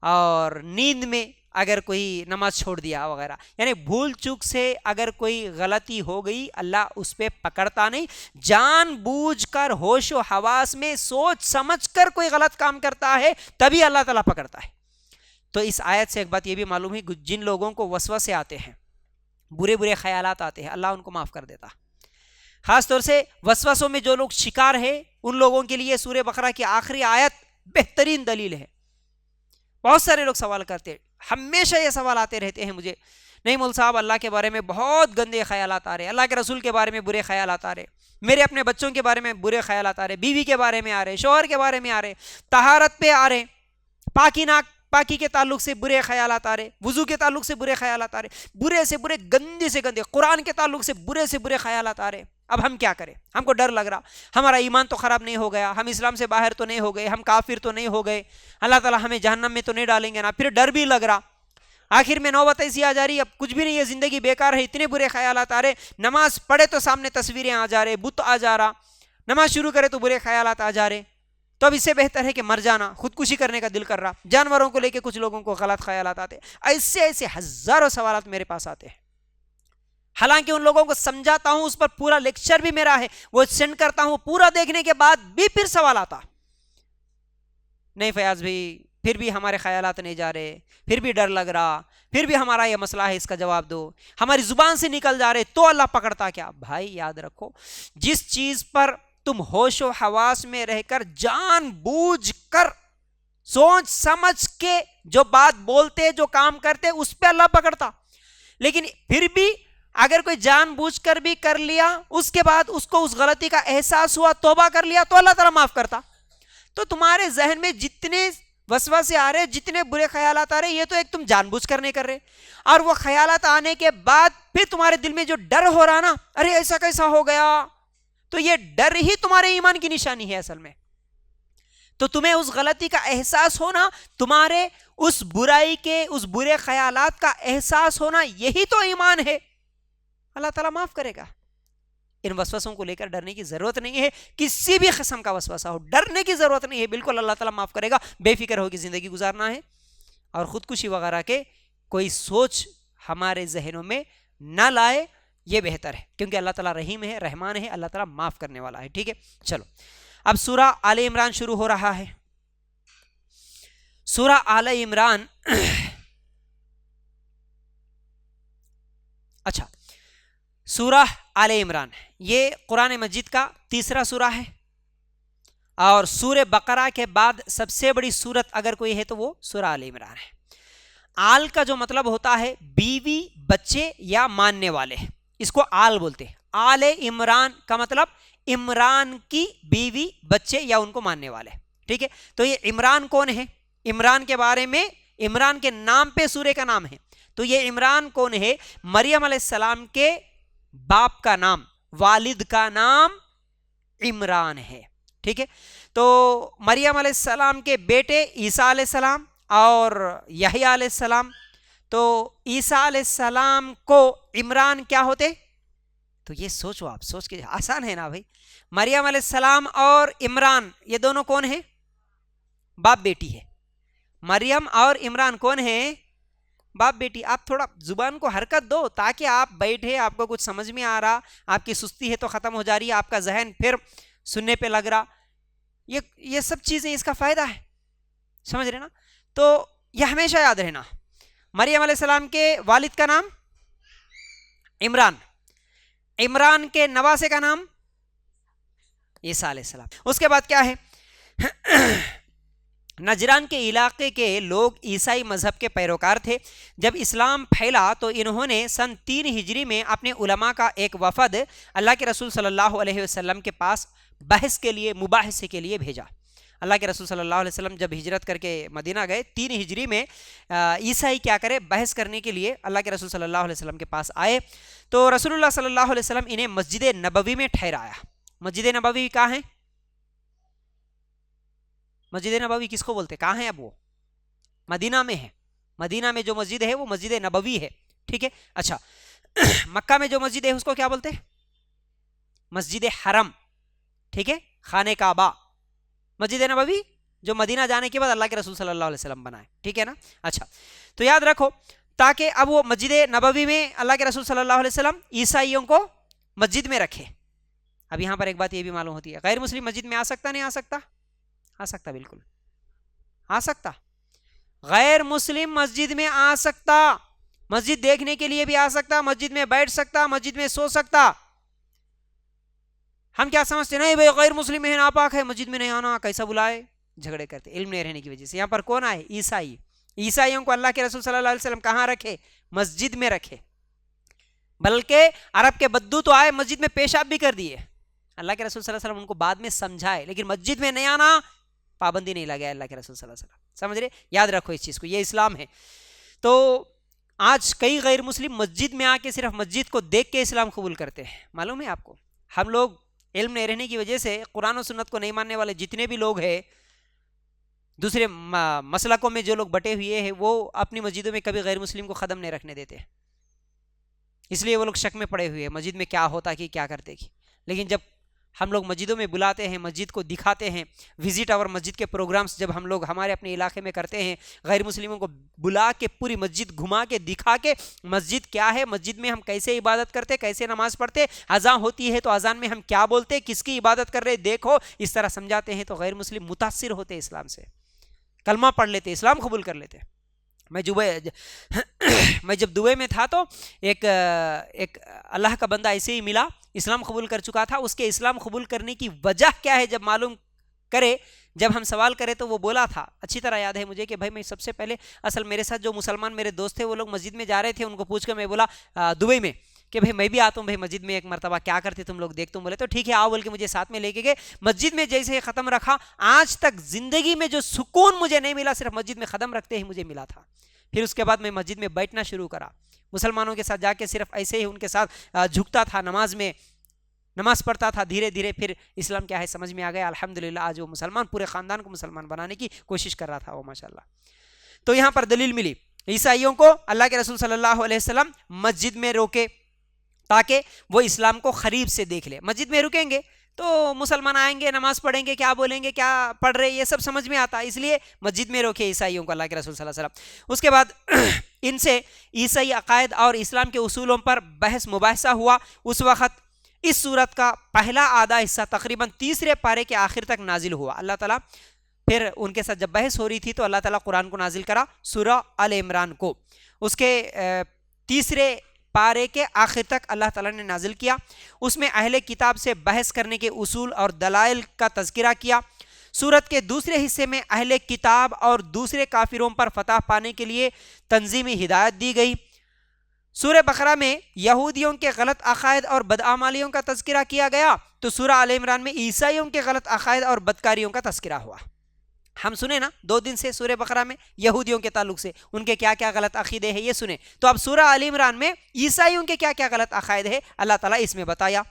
اور نیند میں اگر کوئی نماز چھوڑ دیا وغیرہ، یعنی بھول چوک سے اگر کوئی غلطی ہو گئی اللہ اس پہ پکڑتا نہیں۔ جان بوجھ کر ہوش و حواس میں سوچ سمجھ کر کوئی غلط کام کرتا ہے تبھی اللہ تعالیٰ پکڑتا ہے۔ تو اس آیت سے ایک بات یہ بھی معلوم ہوئی، جن لوگوں کو وسوسے آتے ہیں، برے برے خیالات آتے ہیں، اللہ ان کو معاف کر دیتا۔ خاص طور سے وسوسوں میں جو لوگ شکار ہیں ان لوگوں کے لیے سورہ بقرہ کی آخری آیت بہترین دلیل ہے۔ بہت سارے لوگ سوال کرتے ہیں، ہمیشہ یہ سوال آتے رہتے ہیں مجھے، نہیں مول صاحب اللہ کے بارے میں بہت گندے خیالات آ رہے، اللہ کے رسول کے بارے میں برے خیالات آ رہے، میرے اپنے بچوں کے بارے میں برے خیالات آ رہے، بیوی کے بارے میں آ رہے، شوہر کے بارے میں آ رہے، طہارت پہ آ رہے، پاکی کے تعلق سے برے خیالات آ رہے، وضو کے تعلق سے برے خیالات آ رہے، برے سے برے، گندے سے گندے، قرآن کے تعلق سے برے خیالات آ رہے۔ اب ہم کیا کریں؟ ہم کو ڈر لگ رہا، ہمارا ایمان تو خراب نہیں ہو گیا، ہم اسلام سے باہر تو نہیں ہو گئے، ہم کافر تو نہیں ہو گئے، اللہ تعالیٰ ہمیں جہنم میں تو نہیں ڈالیں گے نا؟ پھر ڈر بھی لگ رہا۔ آخر میں نوبت ایسی آ جا رہی، اب کچھ بھی نہیں ہے، زندگی بیکار ہے، اتنے برے خیالات آ رہے، نماز پڑھے تو سامنے تصویریں آ جا رہے، بت آ جا رہا، نماز شروع کرے تو برے خیالات آ جا رہے، تو اب اس سے بہتر ہے کہ مر جانا، خودکشی کرنے کا دل کر رہا۔ جانوروں کو لے کے کچھ لوگوں کو غلط خیالات آتے، ایسے ہزاروں سوالات میرے پاس آتے ہیں، حالانکہ ان لوگوں کو سمجھاتا ہوں، اس پر پورا لیکچر بھی میرا ہے، وہ سینڈ کرتا ہوں، پورا دیکھنے کے بعد بھی پھر سوال آتا، نہیں فیاض بھائی پھر بھی ہمارے خیالات نہیں جا رہے، پھر بھی ڈر لگ رہا، پھر بھی ہمارا یہ مسئلہ ہے، اس کا جواب دو، ہماری زبان سے نکل جا رہے تو اللہ پکڑتا کیا؟ بھائی یاد رکھو، جس چیز پر تم ہوش و حواس میں رہ کر جان بوجھ کر سوچ سمجھ کے جو بات بولتے، جو کام کرتے، اس پہ اللہ پکڑتا، لیکن پھر بھی اگر کوئی جان بوجھ کر بھی کر لیا، اس کے بعد اس کو اس غلطی کا احساس ہوا، توبہ کر لیا، تو اللہ تعالیٰ معاف کرتا۔ تو تمہارے ذہن میں جتنے وسوسے آ رہے، جتنے برے خیالات آ رہے، یہ تو ایک تم جان بوجھ کر نہیں کر رہے، اور وہ خیالات آنے کے بعد پھر تمہارے دل میں جو ڈر ہو رہا نا، ارے ایسا کیسا ہو گیا، تو یہ ڈر ہی تمہارے ایمان کی نشانی ہے اصل میں۔ تو تمہیں اس غلطی کا احساس ہونا، تمہارے اس برائی کے، اس برے خیالات کا احساس ہونا، یہی تو ایمان ہے، اللہ تعالیٰ معاف کرے گا۔ ان وسوسوں کو لے کر ڈرنے کی ضرورت نہیں ہے، کسی بھی قسم کا وسوسہ ہو ڈرنے کی ضرورت نہیں ہے، بالکل اللہ تعالیٰ معاف کرے گا، بے فکر ہو کے زندگی گزارنا ہے، اور خودکشی وغیرہ کے کوئی سوچ ہمارے ذہنوں میں نہ لائے، یہ بہتر ہے، کیونکہ اللہ تعالیٰ رحیم ہے، رحمان ہے، اللہ تعالیٰ معاف کرنے والا ہے۔ ٹھیک ہے، چلو اب سورہ آل عمران شروع ہو رہا ہے۔ سورہ آل عمران اچھا، سورہ آل عمران یہ قرآن مجید کا تیسرا سورہ ہے، اور سورہ بقرہ کے بعد سب سے بڑی سورت اگر کوئی ہے تو وہ سورہ آل عمران ہے۔ آل کا جو مطلب ہوتا ہے بیوی، بچے یا ماننے والے، اس کو آل بولتے ہیں. آل عمران کا مطلب عمران کی بیوی بچے یا ان کو ماننے والے. ٹھیک ہے, تو یہ عمران کون ہے؟ عمران کے بارے میں, عمران کے نام پہ سورے کا نام ہے. تو یہ عمران کون ہے؟ مریم علیہ السلام کے باپ کا نام, والد کا نام عمران ہے. ٹھیک ہے, تو مریم علیہ السلام کے بیٹے عیسیٰ علیہ السلام اور یحییٰ علیہ السلام. تو عیسیٰ علیہ السلام کو عمران کیا ہوتے؟ تو یہ سوچو, آپ سوچ کے, آسان ہے نا بھائی. مریم علیہ السلام اور عمران یہ دونوں کون ہیں؟ باپ بیٹی ہے. مریم اور عمران کون ہیں؟ باپ بیٹی. آپ تھوڑا زبان کو حرکت دو تاکہ آپ بیٹھے, آپ کو کچھ سمجھ میں آ رہا, آپ کی سستی ہے تو ختم ہو جا رہی ہے, آپ کا ذہن پھر سننے پہ لگ رہا. یہ سب چیزیں اس کا فائدہ ہے, سمجھ رہے نا. تو یہ ہمیشہ یاد رہنا, مریم علیہ السلام کے والد کا نام عمران, عمران کے نواسے کا نام عیسیٰ علیہ السلام. اس کے بعد کیا ہے؟ نجران کے علاقے کے لوگ عیسائی مذہب کے پیروکار تھے. جب اسلام پھیلا تو انہوں نے سن 3 ہجری میں اپنے علماء کا ایک وفد اللہ کے رسول صلی اللہ علیہ وسلم کے پاس بحث کے لیے, مباحثے کے لیے بھیجا. اللہ کے رسول صلی اللہ علیہ وسلم جب ہجرت کر کے مدینہ گئے 3 ہجری میں, عیسائی کیا کرے, بحث کرنے کے لیے اللہ کے رسول صلی اللہ علیہ وسلم کے پاس آئے. تو رسول اللہ صلی اللہ علیہ وسلم انہیں مسجد نبوی میں ٹھہرایا. مسجد نبوی کہاں ہے؟ مسجد نبوی کس کو بولتے, کہاں ہے اب وہ؟ مدینہ میں ہے. مدینہ میں جو مسجد ہے وہ مسجد نبوی ہے. ٹھیک ہے, اچھا. مکہ میں جو مسجد ہے اس کو کیا بولتے ہیں؟ مسجد حرم. ٹھیک ہے, خانہ کعبہ. مسجد نبوی جو مدینہ جانے کے بعد اللہ کے رسول صلی اللہ علیہ وسلم بنائے. ٹھیک ہے نا, اچھا. تو یاد رکھو, تاکہ اب وہ مسجد نبوی میں اللہ کے رسول صلی اللہ علیہ وسلم عیسائیوں کو مسجد میں رکھے. اب یہاں پر ایک بات یہ بھی معلوم ہوتی ہے, غیر مسلم مسجد میں آ سکتا نہیں آ سکتا؟ آ سکتا, بالکل آ سکتا. غیر مسلم مسجد میں آ سکتا, مسجد دیکھنے کے لیے بھی آ سکتا, مسجد میں بیٹھ سکتا, مسجد میں سو سکتا. ہم کیا سمجھتے, نہیں بھائی غیر مسلم ہے, ناپاک ہے, مسجد میں نہیں آنا, کیسا بلائے, جھگڑے کرتے علم نہیں رہنے کی وجہ سے. یہاں پر کون آئے؟ عیسائی. عیسائیوں کو اللہ کے رسول صلی اللہ علیہ وسلم کہاں رکھے؟ مسجد میں رکھے. بلکہ عرب کے بدو تو آئے, مسجد میں پیشاب بھی کر دیے. اللہ کے رسول صلی اللہ علیہ وسلم ان کو بعد میں سمجھائے, لیکن مسجد میں نہیں آنا, پابندی نہیں لگایا اللہ کے رسول صلی اللہ علیہ وسلم. سمجھ رہے, یاد رکھو اس چیز کو, یہ اسلام ہے. تو آج کئی غیر مسلم مسجد میں آ کے صرف مسجد کو دیکھ کے اسلام قبول کرتے ہیں. معلوم ہے آپ کو, ہم لوگ علم نہیں رہنے کی وجہ سے قرآن و سنت کو نہیں ماننے والے جتنے بھی لوگ ہیں, دوسرے مسلکوں میں جو لوگ بٹے ہوئے ہیں, وہ اپنی مسجدوں میں کبھی غیر مسلم کو قدم نہیں رکھنے دیتے. اس لیے وہ لوگ شک میں پڑے ہوئے ہیں مسجد میں کیا ہوتا کہ کیا کرتے کی. لیکن جب ہم لوگ مسجدوں میں بلاتے ہیں, مسجد کو دکھاتے ہیں, وزٹ اور مسجد کے پروگرامز جب ہم لوگ ہمارے اپنے علاقے میں کرتے ہیں, غیر مسلموں کو بلا کے پوری مسجد گھما کے دکھا کے مسجد کیا ہے, مسجد میں ہم کیسے عبادت کرتے, کیسے نماز پڑھتے, اذان ہوتی ہے تو اذان میں ہم کیا بولتے, کس کی عبادت کر رہے دیکھو, اس طرح سمجھاتے ہیں, تو غیر مسلم متاثر ہوتے اسلام سے, کلمہ پڑھ لیتے, اسلام قبول کر لیتے. میں جب دبئی میں تھا تو ایک اللہ کا بندہ ایسے ہی ملا, اسلام قبول کر چکا تھا. اس کے اسلام قبول کرنے کی وجہ کیا ہے جب معلوم کرے, جب ہم سوال کرے تو وہ بولا تھا, اچھی طرح یاد ہے مجھے, کہ بھائی میں سب سے پہلے, اصل میرے ساتھ جو مسلمان میرے دوست تھے وہ لوگ مسجد میں جا رہے تھے, ان کو پوچھ کر میں بولا دبئی میں کہ بھائی میں بھی آتا ہوں بھائی مسجد میں ایک مرتبہ, کیا کرتے تم لوگ دیکھتے ہوں. بولے تو ٹھیک ہے آؤ, بول کے مجھے ساتھ میں لے کے گئے. مسجد میں جیسے ختم رکھا, آج تک زندگی میں جو سکون مجھے نہیں ملا صرف مسجد میں قدم رکھتے ہی مجھے ملا تھا. پھر اس کے بعد میں مسجد میں بیٹھنا شروع کرا, مسلمانوں کے ساتھ جا کے صرف ایسے ہی ان کے ساتھ جھکتا تھا, نماز میں نماز پڑھتا تھا. دھیرے دھیرے پھر اسلام کیا ہے سمجھ میں آ گیا. الحمدللہ آج وہ مسلمان, پورے خاندان کو مسلمان بنانے کی کوشش کر رہا تھا وہ, ماشاءاللہ. تو یہاں پر دلیل ملی, عیسائیوں کو اللہ کے رسول صلی اللہ علیہ وسلم مسجد میں روکے تاکہ وہ اسلام کو قریب سے دیکھ لے. مسجد میں رکیں گے تو مسلمان آئیں گے, نماز پڑھیں گے, کیا بولیں گے, کیا پڑھ رہے, یہ سب سمجھ میں آتا, اس لیے مسجد میں روکے عیسائیوں کو اللہ کے رسول صلی اللہ علیہ وسلم. اس کے بعد ان سے عیسائی عقائد اور اسلام کے اصولوں پر بحث مباحثہ ہوا. اس وقت اس سورت کا پہلا آدھا حصہ تقریباً 3 پارے کے آخر تک نازل ہوا. اللہ تعالیٰ پھر ان کے ساتھ جب بحث ہو رہی تھی تو اللہ تعالیٰ قرآن کو نازل کرا, سورہ آل عمران کو. اس کے 3 پارے کے آخر تک اللہ تعالیٰ نے نازل کیا. اس میں اہل کتاب سے بحث کرنے کے اصول اور دلائل کا تذکرہ کیا. سورت کے دوسرے حصے میں اہل کتاب اور دوسرے کافروں پر فتح پانے کے لیے تنظیمی ہدایت دی گئی. سورہ بقرہ میں یہودیوں کے غلط عقائد اور بدعمالیوں کا تذکرہ کیا گیا تو سورہ آل عمران میں عیسائیوں کے غلط عقائد اور بدکاریوں کا تذکرہ ہوا. ہم سنیں نا 2 دن سے سورہ بقرہ میں یہودیوں کے تعلق سے ان کے کیا کیا غلط عقیدے ہیں یہ سنیں. تو اب سورہ آل عمران میں عیسائیوں کے کیا کیا غلط عقائد ہے اللہ تعالیٰ اس میں بتایا.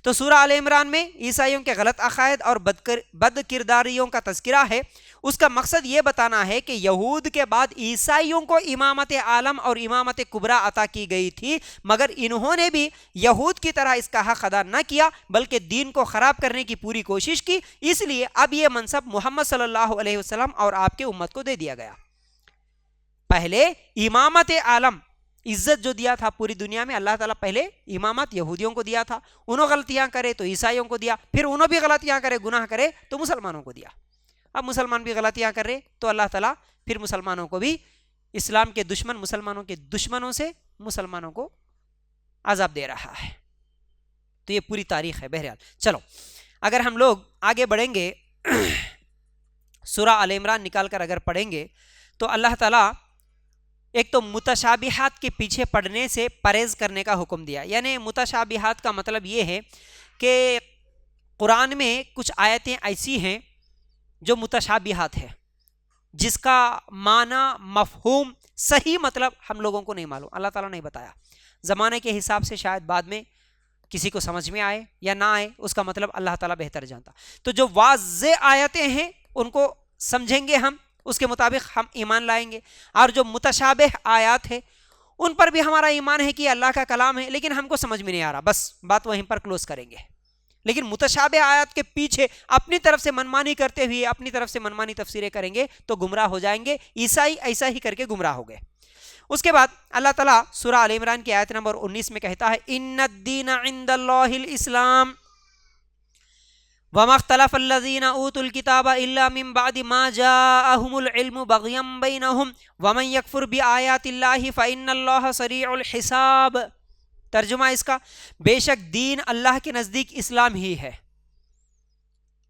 تو سورہ آل عمران میں عیسائیوں کے غلط عقائد اور بد کرداریوں کا تذکرہ ہے. اس کا مقصد یہ بتانا ہے کہ یہود کے بعد عیسائیوں کو امامت عالم اور امامت کبریٰ عطا کی گئی تھی، مگر انہوں نے بھی یہود کی طرح اس کا حق ادا نہ کیا بلکہ دین کو خراب کرنے کی پوری کوشش کی. اس لیے اب یہ منصب محمد صلی اللہ علیہ وسلم اور آپ کے امت کو دے دیا گیا. پہلے امامت عالم عزت جو دیا تھا پوری دنیا میں، اللہ تعالیٰ پہلے امامت یہودیوں کو دیا تھا، انہوں غلطیاں کرے تو عیسائیوں کو دیا، پھر انہوں بھی غلطیاں کرے گناہ کرے تو مسلمانوں کو دیا. اب مسلمان بھی غلطیاں کر رہے تو اللہ تعالیٰ پھر مسلمانوں کو بھی، اسلام کے دشمن مسلمانوں کے دشمنوں سے مسلمانوں کو عذاب دے رہا ہے. تو یہ پوری تاریخ ہے. بہرحال چلو اگر ہم لوگ آگے بڑھیں گے سورہ آل عمران نکال کر اگر پڑھیں گے تو اللہ تعالیٰ ایک تو متشابہات کے پیچھے پڑنے سے پرہیز کرنے کا حکم دیا. یعنی متشابہات کا مطلب یہ ہے کہ قرآن میں کچھ آیتیں ایسی ہیں جو متشابہات ہے، جس کا معنی مفہوم صحیح مطلب ہم لوگوں کو نہیں معلوم، اللہ تعالیٰ نے بتایا. زمانے کے حساب سے شاید بعد میں کسی کو سمجھ میں آئے یا نہ آئے، اس کا مطلب اللہ تعالیٰ بہتر جانتا. تو جو واضح آیتیں ہیں ان کو سمجھیں گے ہم، اس کے مطابق ہم ایمان لائیں گے. اور جو متشابہ آیات ہے ان پر بھی ہمارا ایمان ہے کہ اللہ کا کلام ہے لیکن ہم کو سمجھ میں نہیں آ رہا، بس بات وہیں پر کلوز کریں گے. لیکن متشابہ آیات کے پیچھے اپنی طرف سے منمانی کرتے ہوئے اپنی طرف سے منمانی تفسیریں کریں گے تو گمراہ ہو جائیں گے. عیسائی ایسا ہی کر کے گمراہ ہو گئے. اس کے بعد اللہ تعالیٰ سورہ آل عمران کی آیت نمبر 19 میں کہتا ہے ان الدین عند اللہ الاسلام وما اختلف الذین اوتوا الکتاب الا من بعد ما جاءهم العلم بغیا بینہم ومن یکفر بآیات اللہ فإن اللہ سریع الحساب. ترجمہ اس کا، بے شک دین اللہ کے نزدیک اسلام ہی ہے.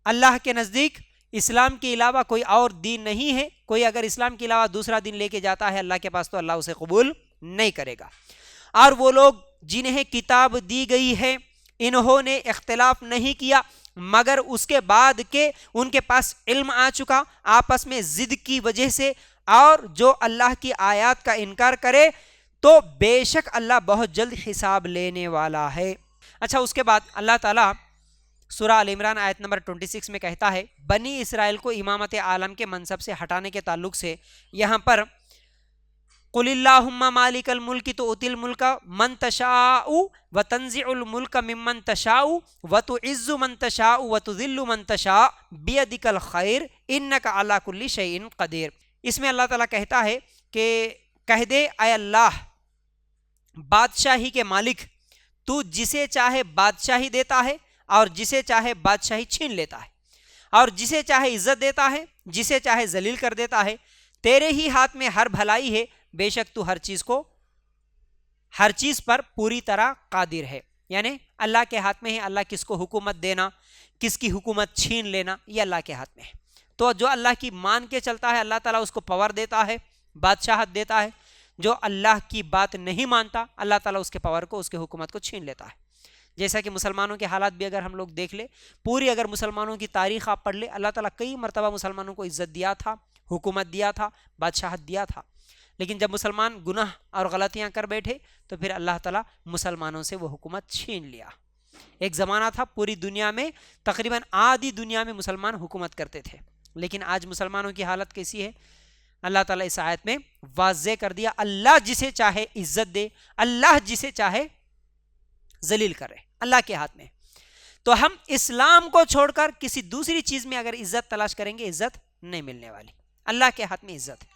اللہ کے نزدیک اسلام کے علاوہ کوئی اور دین نہیں ہے. کوئی اگر اسلام کے علاوہ دوسرا دین لے کے جاتا ہے اللہ کے پاس تو اللہ اسے قبول نہیں کرے گا. اور وہ لوگ جنہیں کتاب دی گئی ہے انہوں نے اختلاف نہیں کیا مگر اس کے بعد کہ ان کے پاس علم آ چکا آپس میں ضد کی وجہ سے. اور جو اللہ کی آیات کا انکار کرے تو بے شک اللہ بہت جلد حساب لینے والا ہے. اچھا اس کے بعد اللہ تعالیٰ سورہ آل عمران آیت نمبر 26 میں کہتا ہے بنی اسرائیل کو امامت عالم کے منصب سے ہٹانے کے تعلق سے یہاں پر قل اللہم مالک الملک تؤتی الملک من تشاء وتنزع الملک ممن تشاء وتعز من تشاء وتذل من تشاء بیدک الخیر انک علی کل شیء قدیر. اس میں اللہ تعالیٰ کہتا ہے کہ کہہ دے اے اللہ بادشاہی کے مالک، تو جسے چاہے بادشاہی دیتا ہے اور جسے چاہے بادشاہی چھین لیتا ہے اور جسے چاہے عزت دیتا ہے جسے چاہے ذلیل کر دیتا ہے. تیرے ہی ہاتھ میں ہر بھلائی ہے، بے شک تو ہر چیز پر پوری طرح قادر ہے. یعنی اللہ کے ہاتھ میں ہے، اللہ کس کو حکومت دینا کس کی حکومت چھین لینا یہ اللہ کے ہاتھ میں ہے. تو جو اللہ کی مان کے چلتا ہے اللہ تعالیٰ اس کو پاور دیتا ہے، بادشاہت دیتا ہے. جو اللہ کی بات نہیں مانتا اللہ تعالیٰ اس کے پاور کو اس کے حکومت کو چھین لیتا ہے. جیسا کہ مسلمانوں کے حالات بھی اگر ہم لوگ دیکھ لیں، پوری اگر مسلمانوں کی تاریخ آپ پڑھ لیں، اللہ تعالیٰ کئی مرتبہ مسلمانوں کو عزت دیا تھا، حکومت دیا تھا، بادشاہت دیا تھا. لیکن جب مسلمان گناہ اور غلطیاں کر بیٹھے تو پھر اللہ تعالیٰ مسلمانوں سے وہ حکومت چھین لیا. ایک زمانہ تھا پوری دنیا میں تقریباً آدھی دنیا میں مسلمان حکومت کرتے تھے. لیکن آج مسلمانوں کی حالت کیسی ہے؟ اللہ تعالیٰ اس آیت میں واضح کر دیا اللہ جسے چاہے عزت دے، اللہ جسے چاہے ذلیل کرے، اللہ کے ہاتھ میں. تو ہم اسلام کو چھوڑ کر کسی دوسری چیز میں اگر عزت تلاش کریں گے عزت نہیں ملنے والی. اللہ کے ہاتھ میں عزت ہے.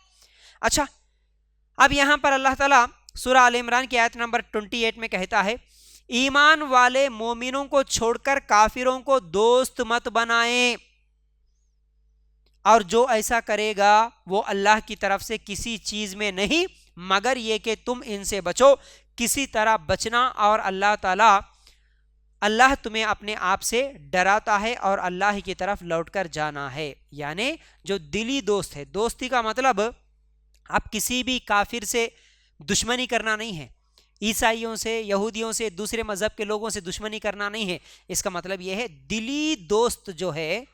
اچھا اب یہاں پر اللہ تعالیٰ سورہ آل عمران کی آیت نمبر 28 میں کہتا ہے ایمان والے مومنوں کو چھوڑ کر کافروں کو دوست مت بنائیں، اور جو ایسا کرے گا وہ اللہ کی طرف سے کسی چیز میں نہیں مگر یہ کہ تم ان سے بچو. کسی طرح بچنا، اور اللہ تمہیں اپنے آپ سے ڈراتا ہے اور اللہ کی طرف لوٹ کر جانا ہے. یعنی جو دلی دوست ہے، دوستی کا مطلب اب کسی بھی کافر سے دشمنی کرنا نہیں ہے، عیسائیوں سے، یہودیوں سے، دوسرے مذہب کے لوگوں سے دشمنی کرنا نہیں ہے. اس کا مطلب یہ ہے دلی دوست جو ہے،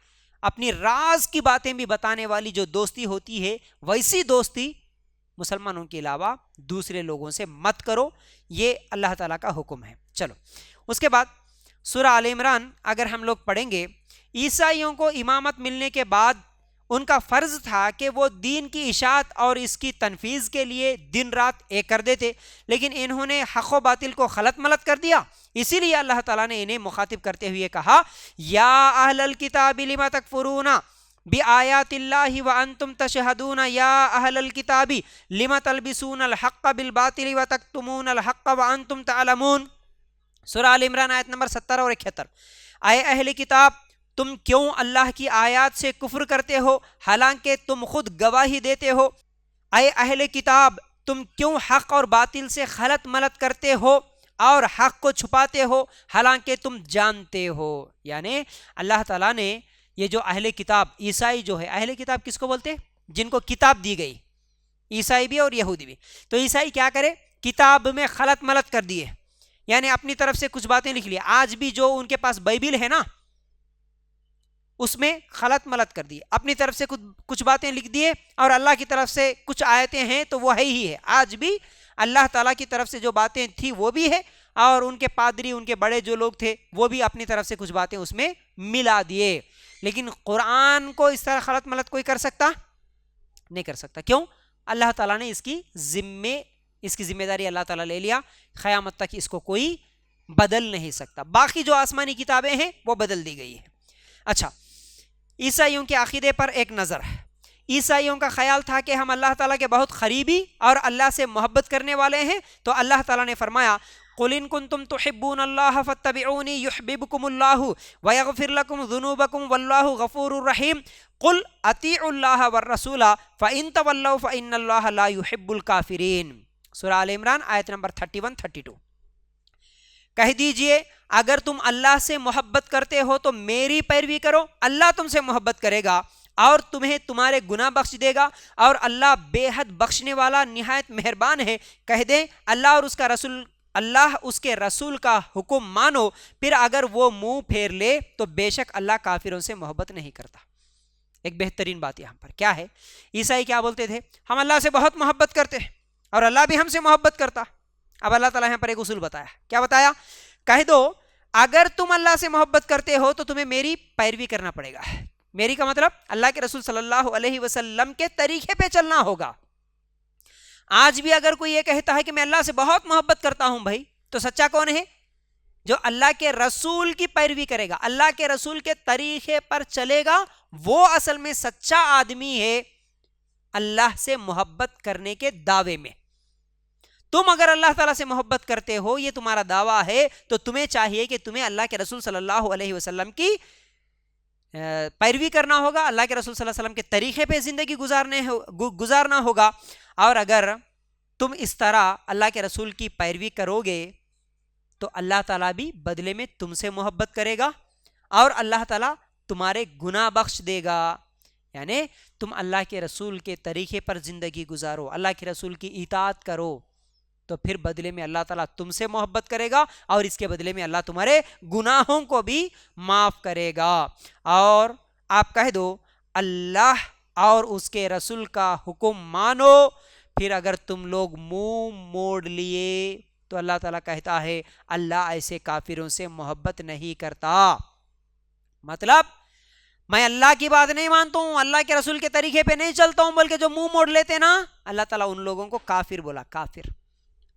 اپنی راز کی باتیں بھی بتانے والی جو دوستی ہوتی ہے، ویسی دوستی مسلمانوں کے علاوہ دوسرے لوگوں سے مت کرو. یہ اللہ تعالیٰ کا حکم ہے. چلو اس کے بعد سورہ آل عمران اگر ہم لوگ پڑھیں گے، عیسائیوں کو امامت ملنے کے بعد ان کا فرض تھا کہ وہ دین کی اشاعت اور اس کی تنفیذ کے لیے دن رات ایک کر دیتے، لیکن انہوں نے حق و باطل کو خلط ملط کر دیا. اسی لیے اللہ تعالیٰ نے انہیں مخاطب کرتے ہوئے کہا، یا اہل الکتاب لم تکفرون بآیات اللہ وانتم تشہدون یا اہل الکتاب لم تلبسون الحق بالباطل وتکتمون الحق وانتم تعلمون. سورہ آل عمران آیت نمبر 70 اور 71. اے اہل کتاب، تم کیوں اللہ کی آیات سے کفر کرتے ہو حالانکہ تم خود گواہی دیتے ہو؟ اے اہل کتاب، تم کیوں حق اور باطل سے خلط ملط کرتے ہو اور حق کو چھپاتے ہو حالانکہ تم جانتے ہو؟ یعنی اللہ تعالیٰ نے یہ جو اہل کتاب، عیسائی جو ہے، اہل کتاب کس کو بولتے ہیں؟ جن کو کتاب دی گئی، عیسائی بھی اور یہودی بھی. تو عیسائی کیا کرے؟ کتاب میں خلط ملط کر دیے، یعنی اپنی طرف سے کچھ باتیں لکھ لی. آج بھی جو ان کے پاس بائبل ہے نا، اس میں خلط ملط کر دی، اپنی طرف سے کچھ باتیں لکھ دیے، اور اللہ کی طرف سے کچھ آیتیں ہیں تو وہ ہے ہی ہے. آج بھی اللہ تعالیٰ کی طرف سے جو باتیں تھی وہ بھی ہے، اور ان کے پادری، ان کے بڑے جو لوگ تھے، وہ بھی اپنی طرف سے کچھ باتیں اس میں ملا دیے. لیکن قرآن کو اس طرح خلط ملط کوئی کر سکتا نہیں کر سکتا. کیوں؟ اللہ تعالیٰ نے اس کی ذمہ داری اللہ تعالیٰ لے لیا. قیامت تک اس کو کوئی بدل نہیں سکتا. باقی جو آسمانی کتابیں ہیں وہ بدل دی گئی ہیں. اچھا، عیسائیوں کے عقیدے پر ایک نظر. عیسائیوں کا خیال تھا کہ ہم اللہ تعالیٰ کے بہت قریبی اور اللہ سے محبت کرنے والے ہیں. تو اللہ تعالیٰ نے فرمایا، قُلْ إِن كُنتُمْ تُحِبُّونَ اللَّهَ فَاتَّبِعُونِي يُحْبِبْكُمُ اللَّهُ وَيَغْفِرْ لَكُمْ ذُنُوبَكُمْ وَاللَّهُ غَفُورٌ رَحِيمٌ قُلْ أَطِيعُوا اللَّهَ وَالرَّسُولَ فَإِن تَوَلَّوْا فَإِنَّ اللَّهَ لَا يُحِبُّ الْكَافِرِينَ. سورہ آل عمران آیت نمبر 31-32. کہہ دیجئے اگر تم اللہ سے محبت کرتے ہو تو میری پیروی کرو، اللہ تم سے محبت کرے گا اور تمہیں تمہارے گناہ بخش دے گا، اور اللہ بے حد بخشنے والا نہایت مہربان ہے. کہہ دیں اللہ اس کے رسول کا حکم مانو، پھر اگر وہ منہ پھیر لے تو بے شک اللہ کافروں سے محبت نہیں کرتا. ایک بہترین بات یہاں پر کیا ہے، عیسائی کیا بولتے تھے؟ ہم اللہ سے بہت محبت کرتے ہیں اور اللہ بھی ہم سے محبت کرتا. اب اللہ تعالیٰ یہاں پر ایک اصول بتایا. کیا بتایا؟ کہہ دو اگر تم اللہ سے محبت کرتے ہو تو تمہیں میری پیروی کرنا پڑے گا. میری کا مطلب اللہ کے رسول صلی اللہ علیہ وسلم کے طریقے پہ چلنا ہوگا. آج بھی اگر کوئی یہ کہتا ہے کہ میں اللہ سے بہت محبت کرتا ہوں، بھائی تو سچا کون ہے؟ جو اللہ کے رسول کی پیروی کرے گا، اللہ کے رسول کے طریقے پر چلے گا، وہ اصل میں سچا آدمی ہے اللہ سے محبت کرنے کے دعوے میں. تم اگر اللہ تعالیٰ سے محبت کرتے ہو، یہ تمہارا دعویٰ ہے، تو تمہیں چاہیے کہ تمہیں اللہ کے رسول صلی اللہ علیہ وسلم کی پیروی کرنا ہوگا، اللہ کے رسول صلی اللہ علیہ وسلم کے طریقے پہ زندگی گزارنا ہوگا. اور اگر تم اس طرح اللہ کے رسول کی پیروی کرو گے تو اللہ تعالیٰ بھی بدلے میں تم سے محبت کرے گا اور اللہ تعالیٰ تمہارے گناہ بخش دے گا. یعنی تم اللہ کے رسول کے طریقے پر زندگی گزارو، اللہ کے رسول کی اطاعت کرو، تو پھر بدلے میں اللہ تعالیٰ تم سے محبت کرے گا اور اس کے بدلے میں اللہ تمہارے گناہوں کو بھی معاف کرے گا. اور آپ کہہ دو اللہ اور اس کے رسول کا حکم مانو، پھر اگر تم لوگ منہ موڑ لیے تو اللہ تعالیٰ کہتا ہے اللہ ایسے کافروں سے محبت نہیں کرتا. مطلب میں اللہ کی بات نہیں مانتا ہوں، اللہ کے رسول کے طریقے پہ نہیں چلتا ہوں، بلکہ جو منہ موڑ لیتے نا، اللہ تعالیٰ ان لوگوں کو کافر بولا. کافر،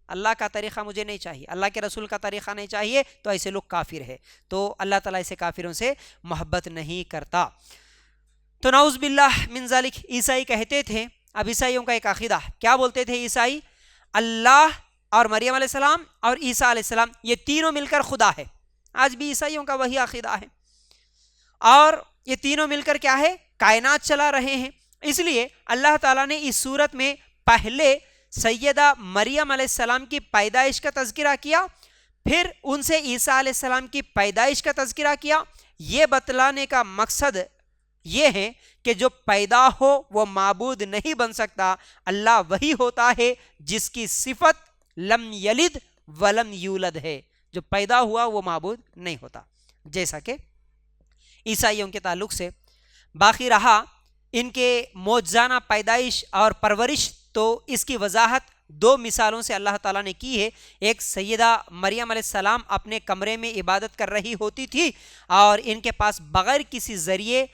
اللہ کا طریقہ مجھے نہیں چاہیے، اللہ کے رسول کا طریقہ نہیں چاہیے، تو ایسے لوگ کافر ہے. تو اللہ تعالیٰ ایسے کافروں سے محبت نہیں کرتا. تو نعوذ باللہ من ذالک عیسائی کہتے تھے. اب عیسائیوں کا ایک عقیدہ کیا بولتے تھے عیسائی؟ اللہ اور مریم علیہ السلام اور عیسیٰ علیہ السلام یہ تینوں مل کر خدا ہے. آج بھی عیسائیوں کا وہی عقیدہ ہے، اور یہ تینوں مل کر کیا ہے؟ کائنات چلا رہے ہیں. اس لیے اللہ تعالیٰ نے اس صورت میں پہلے سیدہ مریم علیہ السلام کی پیدائش کا تذکرہ کیا، پھر ان سے عیسیٰ علیہ السلام کی پیدائش کا تذکرہ کیا. یہ بتلانے کا مقصد یہ ہے کہ جو پیدا ہو وہ معبود نہیں بن سکتا. اللہ وہی ہوتا ہے جس کی صفت لم یلد ولم یولد ہے، جو پیدا ہوا وہ معبود نہیں ہوتا، جیسا کہ عیسائیوں کے تعلق سے۔ باقی رہا ان کے معجزانہ پیدائش اور پرورش، تو اس کی وضاحت دو مثالوں سے اللہ تعالیٰ نے کی ہے۔ ایک سیدہ مریم علیہ السلام اپنے کمرے میں عبادت کر رہی ہوتی تھی اور ان کے پاس بغیر کسی ذریعے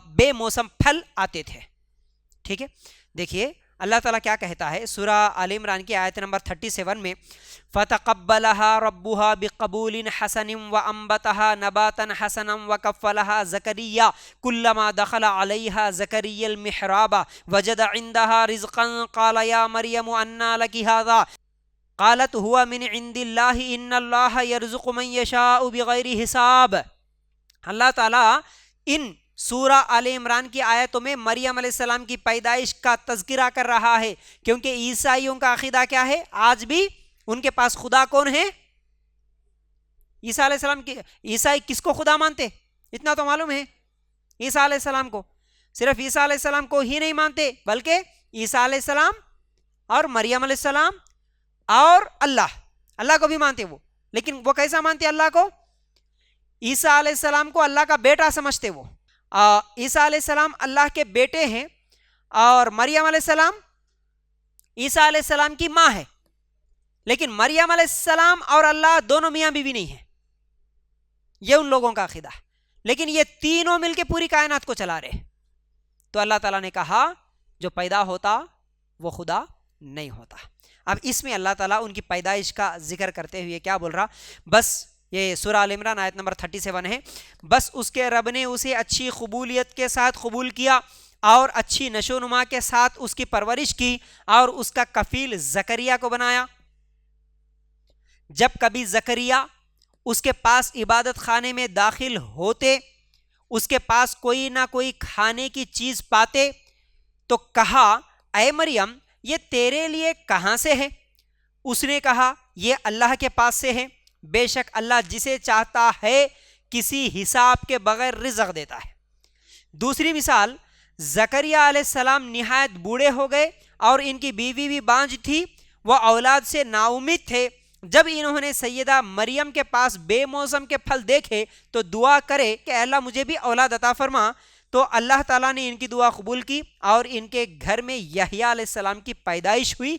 بے موسم پھل آتے تھے، ٹھیک ہے۔ دیکھیے اللہ تعالیٰ کیا کہتا ہے سورہ آل عمران کی آیت نمبر 37 میں، فَتَقَبَّلَهَا رَبُّهَا بِقَبُولٍ حَسَنٍ وَأَنبَتَهَا نَبَاتًا حَسَنًا وَكَفَّلَهَا زَكَرِيَّا كُلَّمَا دَخَلَ عَلَيْهَا زَكَرِيَّا الْمِحْرَابَ وَجَدَ عِندَهَا رِزْقًا قَالَ يَا مَرْيَمُ أَنَّىٰ لَكِ هَٰذَا قَالَتْ هُوَ مِنْ عِندِ اللَّهِ إِنَّ اللَّهَ يَرْزُقُ مَن يَشَاءُ بِغَيْرِ حِسَاب۔ اللہ تعالیٰ ان سورہ آل عمران کی آیتوں میں مریم علیہ السلام کی پیدائش کا تذکرہ کر رہا ہے، کیونکہ عیسائیوں کا عقیدہ کیا ہے؟ آج بھی ان کے پاس خدا کون ہے؟ عیسیٰ علیہ السلام کی۔ عیسائی کس کو خدا مانتے؟ اتنا تو معلوم ہے، عیسیٰ علیہ السلام کو۔ صرف عیسیٰ علیہ السلام کو ہی نہیں مانتے، بلکہ عیسیٰ علیہ السلام اور مریم علیہ السلام اور اللہ کو بھی مانتے وہ۔ لیکن وہ کیسا مانتے اللہ کو؟ عیسیٰ علیہ السلام کو اللہ کا بیٹا سمجھتے وہ۔ عیسیٰ علیہ السلام اللہ کے بیٹے ہیں اور مریم علیہ السلام عیسیٰ علیہ السلام کی ماں ہے، لیکن مریم علیہ السلام اور اللہ دونوں میاں بیوی نہیں ہیں، یہ ان لوگوں کا عقیدہ ہے۔ لیکن یہ تینوں مل کے پوری کائنات کو چلا رہے۔ تو اللہ تعالیٰ نے کہا جو پیدا ہوتا وہ خدا نہیں ہوتا۔ اب اس میں اللہ تعالیٰ ان کی پیدائش کا ذکر کرتے ہوئے کیا بول رہا؟ بس یہ سورہ آل عمران آیت نمبر 37 ہے، بس اس کے رب نے اسے اچھی قبولیت کے ساتھ قبول کیا اور اچھی نشو نما کے ساتھ اس کی پرورش کی اور اس کا کفیل زکریہ کو بنایا۔ جب کبھی زکریہ اس کے پاس عبادت خانے میں داخل ہوتے، اس کے پاس کوئی نہ کوئی کھانے کی چیز پاتے تو کہا اے مریم یہ تیرے لیے کہاں سے ہے؟ اس نے کہا یہ اللہ کے پاس سے ہے، بے شک اللہ جسے چاہتا ہے کسی حساب کے بغیر رزق دیتا ہے۔ دوسری مثال، زکریہ علیہ السلام نہایت بوڑھے ہو گئے اور ان کی بیوی بھی بانجھ تھی، وہ اولاد سے نا امید تھے۔ جب انہوں نے سیدہ مریم کے پاس بے موسم کے پھل دیکھے تو دعا کرے کہ اے اللہ مجھے بھی اولاد عطا فرما، تو اللہ تعالیٰ نے ان کی دعا قبول کی اور ان کے گھر میں یحییٰ علیہ السلام کی پیدائش ہوئی۔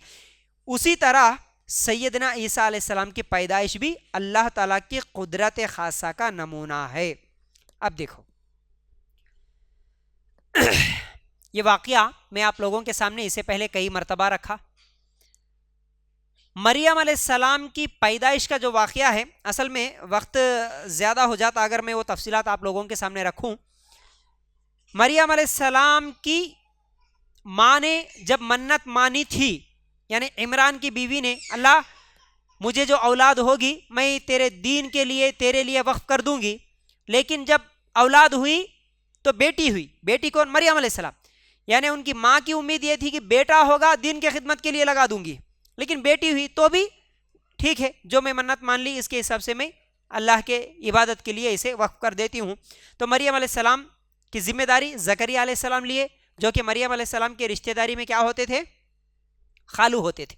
اسی طرح سیدنا عیسیٰ علیہ السلام کی پیدائش بھی اللہ تعالیٰ کی قدرت خاصہ کا نمونہ ہے۔ اب دیکھو یہ واقعہ میں آپ لوگوں کے سامنے اسے پہلے کئی مرتبہ رکھا۔ مریم علیہ السلام کی پیدائش کا جو واقعہ ہے، اصل میں وقت زیادہ ہو جاتا اگر میں وہ تفصیلات آپ لوگوں کے سامنے رکھوں۔ مریم علیہ السلام کی ماں نے جب منت مانی تھی، یعنی عمران کی بیوی نے، اللہ مجھے جو اولاد ہوگی میں تیرے دین کے لیے تیرے لیے وقف کر دوں گی، لیکن جب اولاد ہوئی تو بیٹی ہوئی۔ بیٹی کون؟ مریم علیہ السلام۔ یعنی ان کی ماں کی امید یہ تھی کہ بیٹا ہوگا دین کے خدمت کے لیے لگا دوں گی، لیکن بیٹی ہوئی تو بھی ٹھیک ہے، جو میں منت مان لی اس کے حساب سے میں اللہ کے عبادت کے لیے اسے وقف کر دیتی ہوں۔ تو مریم علیہ السلام کی ذمہ داری زکریا علیہ السلام لیے، جو کہ مریم علیہ السلام کے رشتہ داری میں کیا ہوتے تھے؟ خالو ہوتے تھے۔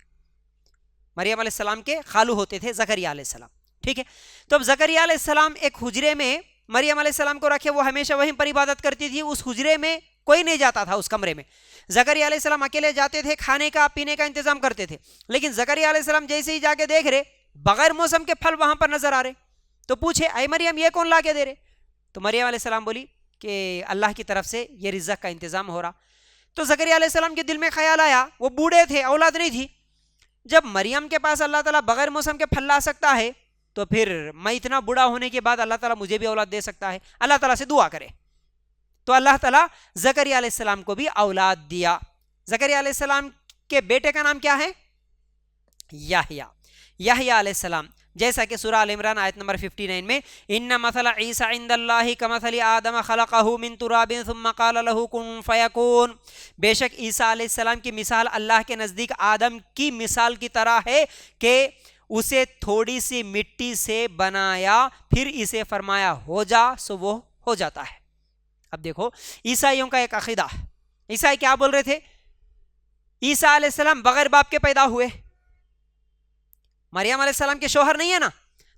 مریم علیہ السلام کے خالو ہوتے تھے زکریا علیہ السلام، ٹھیک ہے۔ تو اب زکریا علیہ السلام ایک حجرے میں مریم علیہ السلام کو رکھے، وہ ہمیشہ وہیں پر عبادت کرتی تھی، اس حجرے میں کوئی نہیں جاتا تھا، اس کمرے میں زکریا علیہ السلام اکیلے جاتے تھے، کھانے کا پینے کا انتظام کرتے تھے۔ لیکن زکریا علیہ السلام جیسے ہی جا کے دیکھ رہے بغیر موسم کے پھل وہاں پر نظر آ رہے، تو پوچھے اے مریم یہ کون لا کے دے رہے؟ تو مریم علیہ السلام بولی کہ اللہ کی طرف سے یہ رزق کا انتظام ہو رہا۔ تو زکریا علیہ السلام کے دل میں خیال آیا، وہ بوڑھے تھے، اولاد نہیں تھی، جب مریم کے پاس اللہ تعالیٰ بغیر موسم کے پھل لا سکتا ہے تو پھر میں اتنا بوڑھا ہونے کے بعد اللہ تعالیٰ مجھے بھی اولاد دے سکتا ہے، اللہ تعالیٰ سے دعا کرے۔ تو اللہ تعالیٰ زکریا علیہ السلام کو بھی اولاد دیا۔ زکریا علیہ السلام کے بیٹے کا نام کیا ہے؟ یحییٰ۔ یحییٰ علیہ السلام، جیسا کہ سورہ آل عمران آیت نمبر 59 میں ان مثل عیسیٰ عند اللہ کمثل آدم خلقہ من تراب ثم قال له کن فیکون، بے شک عیسیٰ علیہ السلام کی مثال اللہ کے نزدیک آدم کی مثال کی طرح ہے کہ اسے تھوڑی سی مٹی سے بنایا، پھر اسے فرمایا ہو جا، سو وہ ہو جاتا ہے۔ اب دیکھو عیسائیوں کا ایک عقیدہ، عیسائی کیا بول رہے تھے؟ عیسیٰ علیہ السلام بغیر باپ کے پیدا ہوئے، مریم علیہ السلام کے شوہر نہیں ہے نا,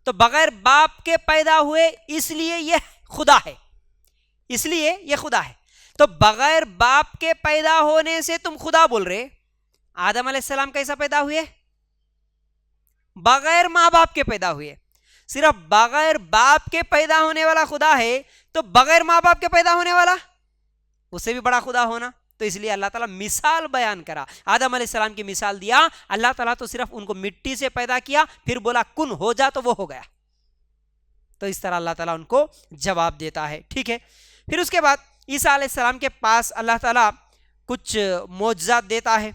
تو بغیر باپ کے پیدا ہوئے اس لیے یہ خدا ہے, اس لیے یہ خدا ہے. تو بغیر باپ کے پیدا ہونے سے تم خدا بول رہے. آدم علیہ السلام کیسا پیدا ہوئے؟ بغیر ماں باپ کے پیدا ہوئے. صرف بغیر باپ کے پیدا ہونے والا خدا ہے, تو بغیر ماں باپ کے پیدا ہونے والا اس سے بھی بڑا خدا ہونا. تو اس لیے اللہ تعالیٰ مثال بیان کرا, آدم علیہ السلام کی مثال دیا. اللہ تعالیٰ تو صرف ان کو مٹی سے پیدا کیا, پھر بولا کن ہو جا تو وہ ہو گیا. تو اس طرح اللہ تعالیٰ ان کو جواب دیتا ہے. ٹھیک ہے, پھر اس کے بعد عیسیٰ علیہ السلام کے پاس اللہ تعالیٰ کچھ معجزات دیتا ہے.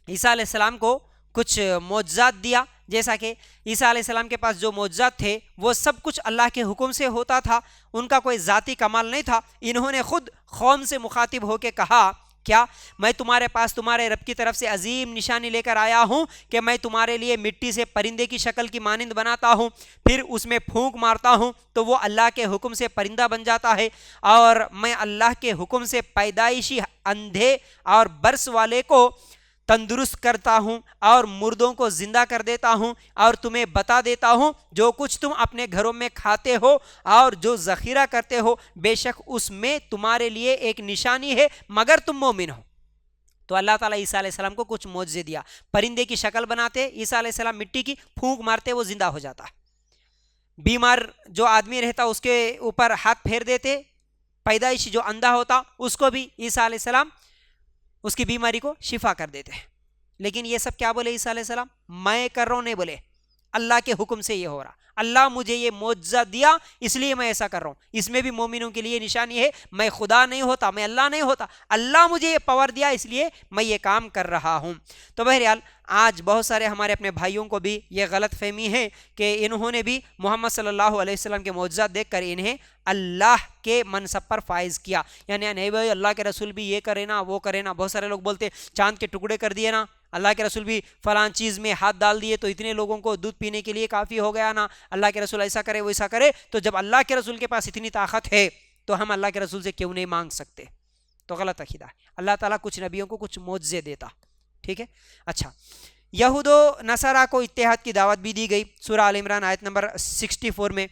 عیسیٰ علیہ السلام کو کچھ معجزات دیا, جیسا کہ عیسیٰ علیہ السلام کے پاس جو معجزات تھے وہ سب کچھ اللہ کے حکم سے ہوتا تھا, ان کا کوئی ذاتی کمال نہیں تھا. انہوں نے خود قوم سے مخاطب ہو کے کہا, کیا میں تمہارے پاس تمہارے رب کی طرف سے عظیم نشانی لے کر آیا ہوں کہ میں تمہارے لیے مٹی سے پرندے کی شکل کی مانند بناتا ہوں, پھر اس میں پھونک مارتا ہوں تو وہ اللہ کے حکم سے پرندہ بن جاتا ہے, اور میں اللہ کے حکم سے پیدائشی اندھے اور برس والے کو تندرست کرتا ہوں اور مردوں کو زندہ کر دیتا ہوں, اور تمہیں بتا دیتا ہوں جو کچھ تم اپنے گھروں میں کھاتے ہو اور جو ذخیرہ کرتے ہو, بے شک اس میں تمہارے لیے ایک نشانی ہے مگر تم مومن ہو. تو اللہ تعالیٰ عیسیٰ علیہ السلام کو کچھ معجزے دیا. پرندے کی شکل بناتے, عیسیٰ علیہ السلام مٹی کی پھونک مارتے, وہ زندہ ہو جاتا. بیمار جو آدمی رہتا اس کے اوپر ہاتھ پھیر دیتے, پیدائشی جو اندھا ہوتا اس کو بھی عیسیٰ علیہ السلام اس کی بیماری کو شفا کر دیتے ہیں. لیکن یہ سب کیا بولے عیسیٰ علیہ السلام؟ میں کر رہا ہوں, نہیں بولے, اللہ کے حکم سے یہ ہو رہا. اللہ مجھے یہ معجزہ دیا اس لیے میں ایسا کر رہا ہوں. اس میں بھی مومنوں کے لیے نشانی ہے, میں خدا نہیں ہوتا, میں اللہ نہیں ہوتا, اللہ مجھے یہ پاور دیا اس لیے میں یہ کام کر رہا ہوں. تو بہرحال آج بہت سارے ہمارے اپنے بھائیوں کو بھی یہ غلط فہمی ہے کہ انہوں نے بھی محمد صلی اللہ علیہ وسلم کے معجزات دیکھ کر انہیں اللہ کے منصب پر فائز کیا. یعنی نہیں بھائی اللہ کے رسول بھی یہ کرے نا وہ کرے نا. بہت سارے لوگ بولتے چاند کے ٹکڑے کر دیے نا, اللہ کے رسول بھی فلاں چیز میں ہاتھ ڈال دیے تو اتنے لوگوں کو دودھ پینے کے لیے کافی ہو گیا نا, اللہ کے رسول ایسا کرے ویسا کرے. تو جب اللہ کے رسول کے پاس اتنی طاقت ہے تو ہم اللہ کے رسول سے کیوں نہیں مانگ سکتے؟ تو غلط عقیدہ ہے. اللہ تعالیٰ کچھ نبیوں کو کچھ معجزے دیتا. ٹھیک ہے. اچھا, یہود و نصارہ کو اتحاد کی دعوت بھی دی گئی. سورہ آل عمران آیت نمبر 64 میں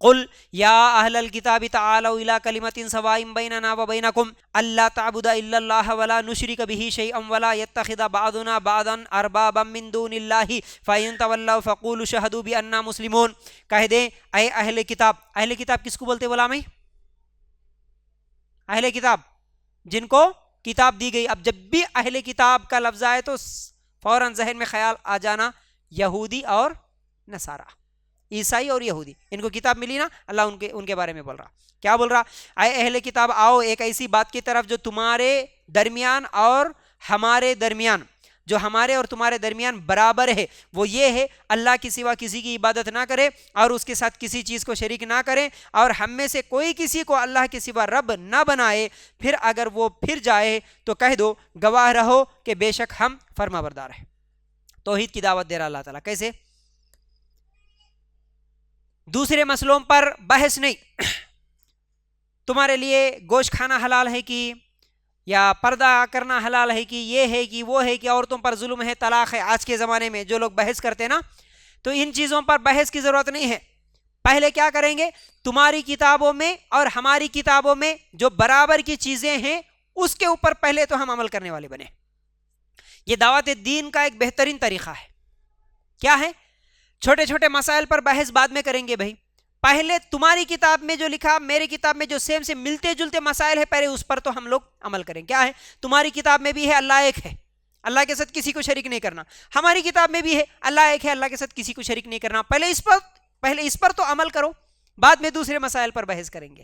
قل یا اہل الکتاب تعالوا الی کلمۃ سواء بیننا وبینکم الا تعبد الا اللہ ولا نشرک بہ شیئا ولا یتخذ بعضنا بعضا اربابا من دون اللہ فإن تولوا فقولوا اشہدوا بأننا مسلمون. کہہ دیں اے اہل کتاب. اہل کتاب کس کو بولتے غلامی؟ اہل کتاب جن کو کتاب دی گئی. اب جب بھی اہل کتاب کا لفظ آئے تو فوراً ذہن میں خیال آ جانا یہودی اور نصارہ, عیسائی اور یہودی. ان کو کتاب ملی نا, اللہ ان کے بارے میں بول رہا. کیا بول رہا؟ اے اہل کتاب آؤ ایک ایسی بات کی طرف جو تمہارے درمیان اور ہمارے درمیان, جو ہمارے اور تمہارے درمیان برابر ہے, وہ یہ ہے اللہ کے سوا کسی کی عبادت نہ کرے اور اس کے ساتھ کسی چیز کو شریک نہ کریں, اور ہم میں سے کوئی کسی کو اللہ کے سوا رب نہ بنائے. پھر اگر وہ پھر جائے تو کہہ دو گواہ رہو کہ بے شک ہم فرما بردار ہیں. توحید کی دعوت دے رہا اللہ تعالیٰ. کیسے؟ دوسرے مسئلوں پر بحث نہیں. تمہارے لیے گوشت کھانا حلال ہے کہ, یا پردہ کرنا حلال ہے کہ, یہ ہے کہ وہ ہے کہ, عورتوں پر ظلم ہے, طلاق ہے. آج کے زمانے میں جو لوگ بحث کرتے نا, تو ان چیزوں پر بحث کی ضرورت نہیں ہے. پہلے کیا کریں گے؟ تمہاری کتابوں میں اور ہماری کتابوں میں جو برابر کی چیزیں ہیں اس کے اوپر پہلے تو ہم عمل کرنے والے بنے. یہ دعوت دین کا ایک بہترین طریقہ ہے. کیا ہے؟ چھوٹے چھوٹے مسائل پر بحث بعد میں کریں گے بھائی. پہلے تمہاری کتاب میں جو لکھا, میری کتاب میں جو سیم سے ملتے جلتے مسائل ہے, پہلے اس پر تو ہم لوگ عمل کریں. کیا ہے؟ تمہاری کتاب میں بھی ہے اللہ ایک ہے, اللہ کے ساتھ کسی کو شریک نہیں کرنا. ہماری کتاب میں بھی ہے اللہ ایک ہے, اللہ کے ساتھ کسی کو شریک نہیں کرنا. پہلے اس پر تو عمل کرو, بعد میں دوسرے مسائل پر بحث کریں گے.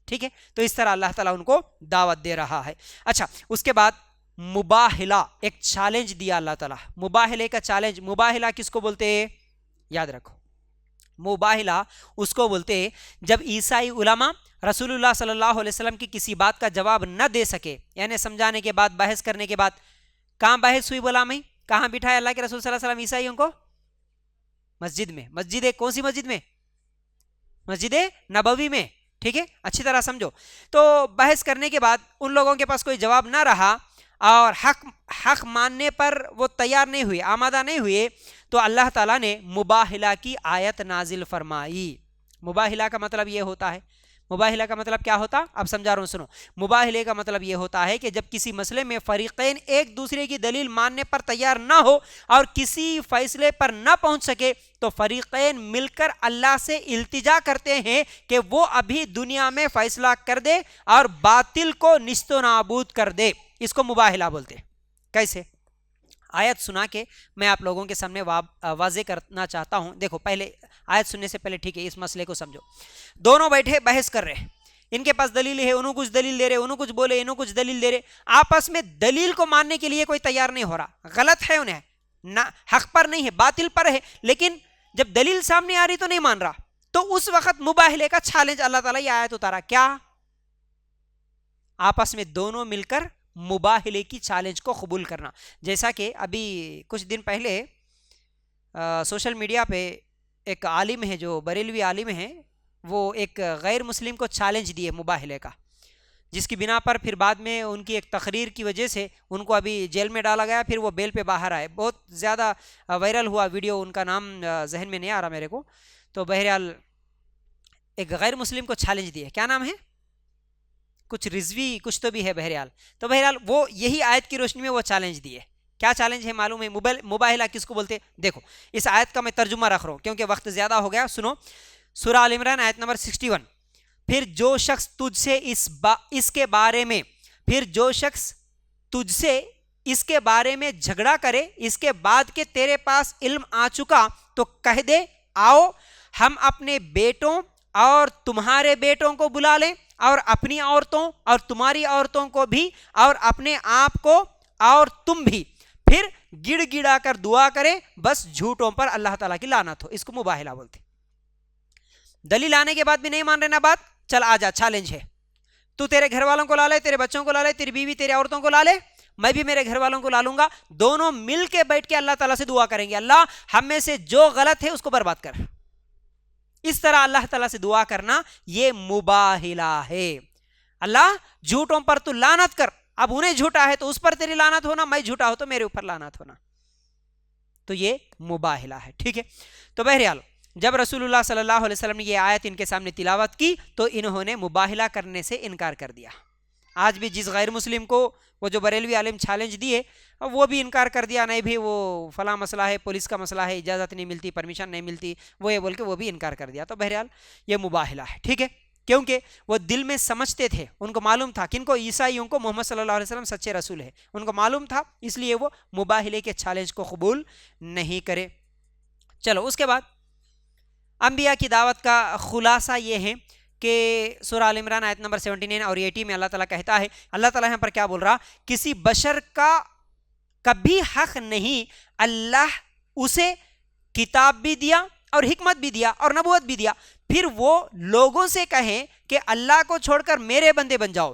ٹھیک ہے. تو اس طرح اللہ تعالیٰ ان کو دعوت دے رہا ہے. اچھا, اس کے بعد مباہلہ, ایک چیلنج دیا اللہ تعالیٰ. مباہلے کا چیلنج. مباہلہ کس کو بولتے ہیں؟ یاد رکھو, مباہلہ اس کو بولتے جب عیسائی علماء رسول اللہ صلی اللہ علیہ وسلم کی کسی بات کا جواب نہ دے سکے, یعنی سمجھانے کے بعد, بحث کرنے کے بعد. کہاں بحث ہوئی بولا میں؟ کہاں بٹھایا اللہ کے رسول صلی اللہ علیہ وسلم عیسائیوں کو؟ مسجد میں. مسجد کون سی مسجد میں؟ مسجد نبوی میں. ٹھیک ہے, اچھی طرح سمجھو. تو بحث کرنے کے بعد ان لوگوں کے پاس کوئی جواب نہ رہا اور حق ماننے پر وہ تیار نہیں ہوئے, آمادہ نہیں ہوئے, تو اللہ تعالیٰ نے مباہلہ کی آیت نازل فرمائی. مباہلہ کا مطلب یہ ہوتا ہے، مباہلہ کا مطلب کیا ہوتا؟ اب سمجھا رہا ہوں، سنو. مباہلے کا مطلب یہ ہوتا ہے کہ جب کسی مسئلے میں فریقین ایک دوسرے کی دلیل ماننے پر تیار نہ ہو اور کسی فیصلے پر نہ پہنچ سکے تو فریقین مل کر اللہ سے التجا کرتے ہیں کہ وہ ابھی دنیا میں فیصلہ کر دے اور باطل کو نیست و نابود کر دے. اس کو مباہلہ بولتے ہیں. کیسے؟ آیت سنا کے میں آپ لوگوں کے سامنے واضح کرنا چاہتا ہوں. دیکھو، پہلے آیت سننے سے پہلے ٹھیک ہے اس مسئلے کو سمجھو. دونوں بیٹھے بحث کر رہے ہیں، ان کے پاس دلیل ہے، انہوں کچھ دلیل دے رہے، انہوں کچھ بولے، انہوں کچھ دلیل دے رہے. آپس میں دلیل کو ماننے کے لیے کوئی تیار نہیں ہو رہا. غلط ہے، انہیں نہ حق پر نہیں ہے، باطل پر ہے، لیکن جب دلیل سامنے آ رہی تو نہیں مان رہا. تو اس وقت مباہلے کا چیلنج اللہ تعالیٰ یہ آیت اتارا. کیا؟ آپس میں دونوں مل کر مباہلے کی چیلنج کو قبول کرنا. جیسا کہ ابھی کچھ دن پہلے سوشل میڈیا پہ ایک عالم ہے، جو بریلوی عالم ہے، وہ ایک غیر مسلم کو چیلنج دیے مباہلے کا، جس کی بنا پر پھر بعد میں ان کی ایک تقریر کی وجہ سے ان کو ابھی جیل میں ڈالا گیا، پھر وہ بیل پہ باہر آئے. بہت زیادہ وائرل ہوا ویڈیو، ان کا نام ذہن میں نہیں آ رہا میرے کو. تو بہرحال ایک غیر مسلم کو چیلنج دیے. کیا نام ہے؟ کچھ رضوی کچھ تو بھی ہے. بہرحال تو بہرحال وہ یہی آیت کی روشنی میں وہ چیلنج دیے. کیا چیلنج ہے معلوم ہے؟ مباہلہ کس کو بولتے؟ دیکھو، اس آیت کا میں ترجمہ رکھ رہا ہوں کیونکہ وقت زیادہ ہو گیا. سنو، سورہ آل عمران آیت نمبر 61. پھر جو شخص تجھ سے اس کے بارے میں جھگڑا کرے اس کے بعد کہ تیرے پاس علم آ چکا تو کہہ دے، آؤ ہم اپنے بیٹوں اور تمہارے بیٹوں کو بلا لیں اور اپنی عورتوں اور تمہاری عورتوں کو بھی اور اپنے آپ کو اور تم بھی، پھر گڑ گڑا کر دعا کرے، بس جھوٹوں پر اللہ تعالیٰ کی لعنت ہو. اس کو مباہلہ بولتے. دلیل آنے کے بعد بھی نہیں مان رہے نا بات، چل آ جا، چیلنج ہے. تو تیرے گھر والوں کو لا لے، تیرے بچوں کو لا لے، تیری بیوی تیرے عورتوں کو لا لے، میں بھی میرے گھر والوں کو لا لوں گا. دونوں مل کے بیٹھ کے اللہ تعالیٰ سے دعا کریں گے، اللہ ہم میں سے جو غلط ہے اس کو برباد کر. اس طرح اللہ تعالیٰ سے دعا کرنا یہ مباہلہ ہے. اللہ جھوٹوں پر تو لعنت کر، اب انہیں جھوٹا ہے تو اس پر تیری لعنت ہونا، میں جھوٹا ہو تو میرے اوپر لعنت ہونا. تو یہ مباہلہ ہے. ٹھیک ہے. تو بہرحال جب رسول اللہ صلی اللہ علیہ وسلم نے یہ آیت ان کے سامنے تلاوت کی تو انہوں نے مباہلہ کرنے سے انکار کر دیا. آج بھی جس غیر مسلم کو وہ جو بریلوی عالم چیلنج دیے وہ بھی انکار کر دیا، نہیں بھی وہ فلاں مسئلہ ہے، پولیس کا مسئلہ ہے، اجازت نہیں ملتی، پرمیشن نہیں ملتی، وہ یہ بول کے وہ بھی انکار کر دیا. تو بہرحال یہ مباہلہ ہے. ٹھیک ہے. کیونکہ وہ دل میں سمجھتے تھے، ان کو معلوم تھا کن کو؟ عیسائیوں کو محمد صلی اللہ علیہ وسلم سچے رسول ہے، ان کو معلوم تھا، اس لیے وہ مباہلے کے چیلنج کو قبول نہیں کرے. چلو اس کے بعد انبیاء کی دعوت کا خلاصہ یہ ہے کہ سورہ آل عمران آیت نمبر 79 اور 80 میں اللہ تعالیٰ کہتا ہے، اللہ تعالیٰ یہاں پر کیا بول رہا؟ کسی بشر کا کبھی حق نہیں، اللہ اسے کتاب بھی دیا اور حکمت بھی دیا اور نبوت بھی دیا، پھر وہ لوگوں سے کہیں کہ اللہ کو چھوڑ کر میرے بندے بن جاؤ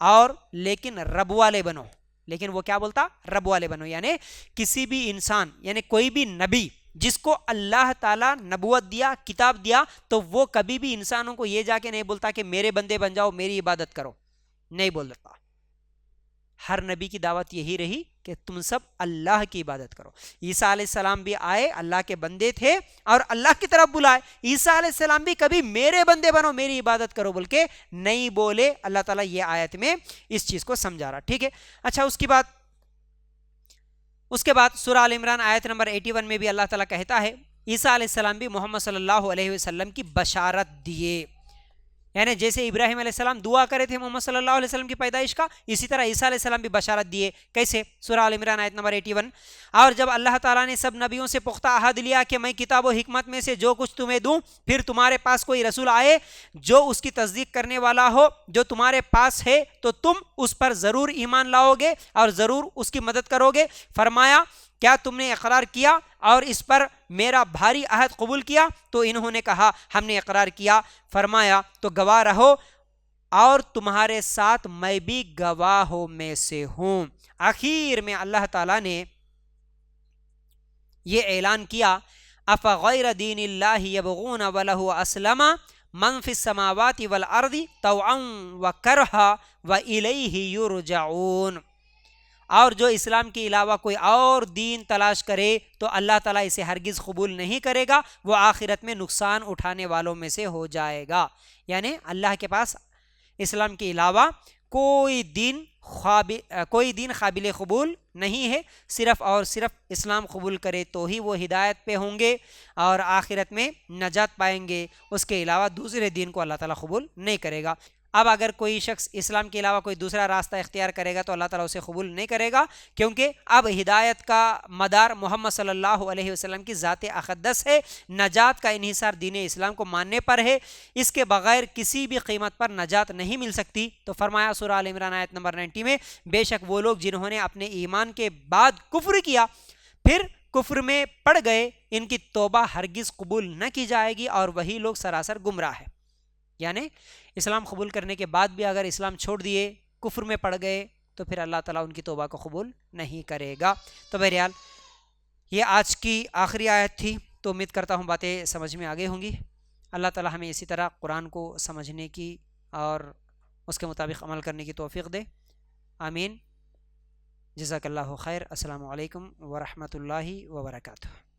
اور لیکن رب والے بنو. لیکن وہ کیا بولتا؟ رب والے بنو. یعنی کسی بھی انسان، یعنی کوئی بھی نبی جس کو اللہ تعالیٰ نبوت دیا، کتاب دیا، تو وہ کبھی بھی انسانوں کو یہ جا کے نہیں بولتا کہ میرے بندے بن جاؤ، میری عبادت کرو، نہیں بولتا. ہر نبی کی دعوت یہی رہی کہ تم سب اللہ کی عبادت کرو. عیسیٰ علیہ السلام بھی آئے، اللہ کے بندے تھے اور اللہ کی طرف بلائے. عیسیٰ علیہ السلام بھی کبھی میرے بندے بنو، میری عبادت کرو بول کے نہیں بولے. اللہ تعالیٰ یہ آیت میں اس چیز کو سمجھا رہا. ٹھیک ہے. اچھا، اس کے بعد سورہ آل عمران آیت نمبر 81 میں بھی اللہ تعالیٰ کہتا ہے، عیسیٰ علیہ السلام بھی محمد صلی اللہ علیہ وسلم کی بشارت دیے. یعنی جیسے ابراہیم علیہ السلام دعا کرے تھے محمد صلی اللہ علیہ وسلم کی پیدائش کا، اسی طرح عیسیٰ علیہ السلام بھی بشارت دیے. کیسے؟ سورہ آل عمران آیت نمبر 81. اور جب اللہ تعالیٰ نے سب نبیوں سے پختہ عہد لیا کہ میں کتاب و حکمت میں سے جو کچھ تمہیں دوں، پھر تمہارے پاس کوئی رسول آئے جو اس کی تصدیق کرنے والا ہو جو تمہارے پاس ہے تو تم اس پر ضرور ایمان لاؤ گے اور ضرور اس کی مدد کرو گے. فرمایا، کیا تم نے اقرار کیا اور اس پر میرا بھاری عہد قبول کیا؟ تو انہوں نے کہا، ہم نے اقرار کیا. فرمایا، تو گواہ رہو اور تمہارے ساتھ میں بھی گواہوں میں سے ہوں. آخر میں اللہ تعالیٰ نے یہ اعلان کیا، افغیر دین اللہ یبغون ولہ اسلم من فی السماوات والارض طوعا وکرہا والیہ یرجعون. اور جو اسلام کے علاوہ کوئی اور دین تلاش کرے تو اللہ تعالیٰ اسے ہرگز قبول نہیں کرے گا، وہ آخرت میں نقصان اٹھانے والوں میں سے ہو جائے گا۔ یعنی اللہ کے پاس اسلام کے علاوہ کوئی دین قابل قبول نہیں ہے، صرف اور صرف اسلام قبول کرے تو ہی وہ ہدایت پہ ہوں گے اور آخرت میں نجات پائیں گے، اس کے علاوہ دوسرے دین کو اللہ تعالیٰ قبول نہیں کرے گا۔ اب اگر کوئی شخص اسلام کے علاوہ کوئی دوسرا راستہ اختیار کرے گا تو اللہ تعالیٰ اسے قبول نہیں کرے گا، کیونکہ اب ہدایت کا مدار محمد صلی اللہ علیہ وسلم کی ذات اقدس ہے، نجات کا انحصار دین اسلام کو ماننے پر ہے، اس کے بغیر کسی بھی قیمت پر نجات نہیں مل سکتی۔ تو فرمایا سورہ آل عمران آیت نمبر 90 میں، بے شک وہ لوگ جنہوں نے اپنے ایمان کے بعد کفر کیا پھر کفر میں پڑ گئے، ان کی توبہ ہرگز قبول نہ کی جائے گی اور وہی لوگ سراسر گمراہ ہیں۔ یعنی اسلام قبول کرنے کے بعد بھی اگر اسلام چھوڑ دیے، کفر میں پڑ گئے، تو پھر اللہ تعالیٰ ان کی توبہ کو قبول نہیں کرے گا۔ تو بہرحال یہ آج کی آخری آیت تھی، تو امید کرتا ہوں باتیں سمجھ میں آگے ہوں گی۔ اللہ تعالیٰ ہمیں اسی طرح قرآن کو سمجھنے کی اور اس کے مطابق عمل کرنے کی توفیق دے، آمین۔ جزاک اللہ خیر۔ السلام علیکم ورحمۃ اللہ وبرکاتہ۔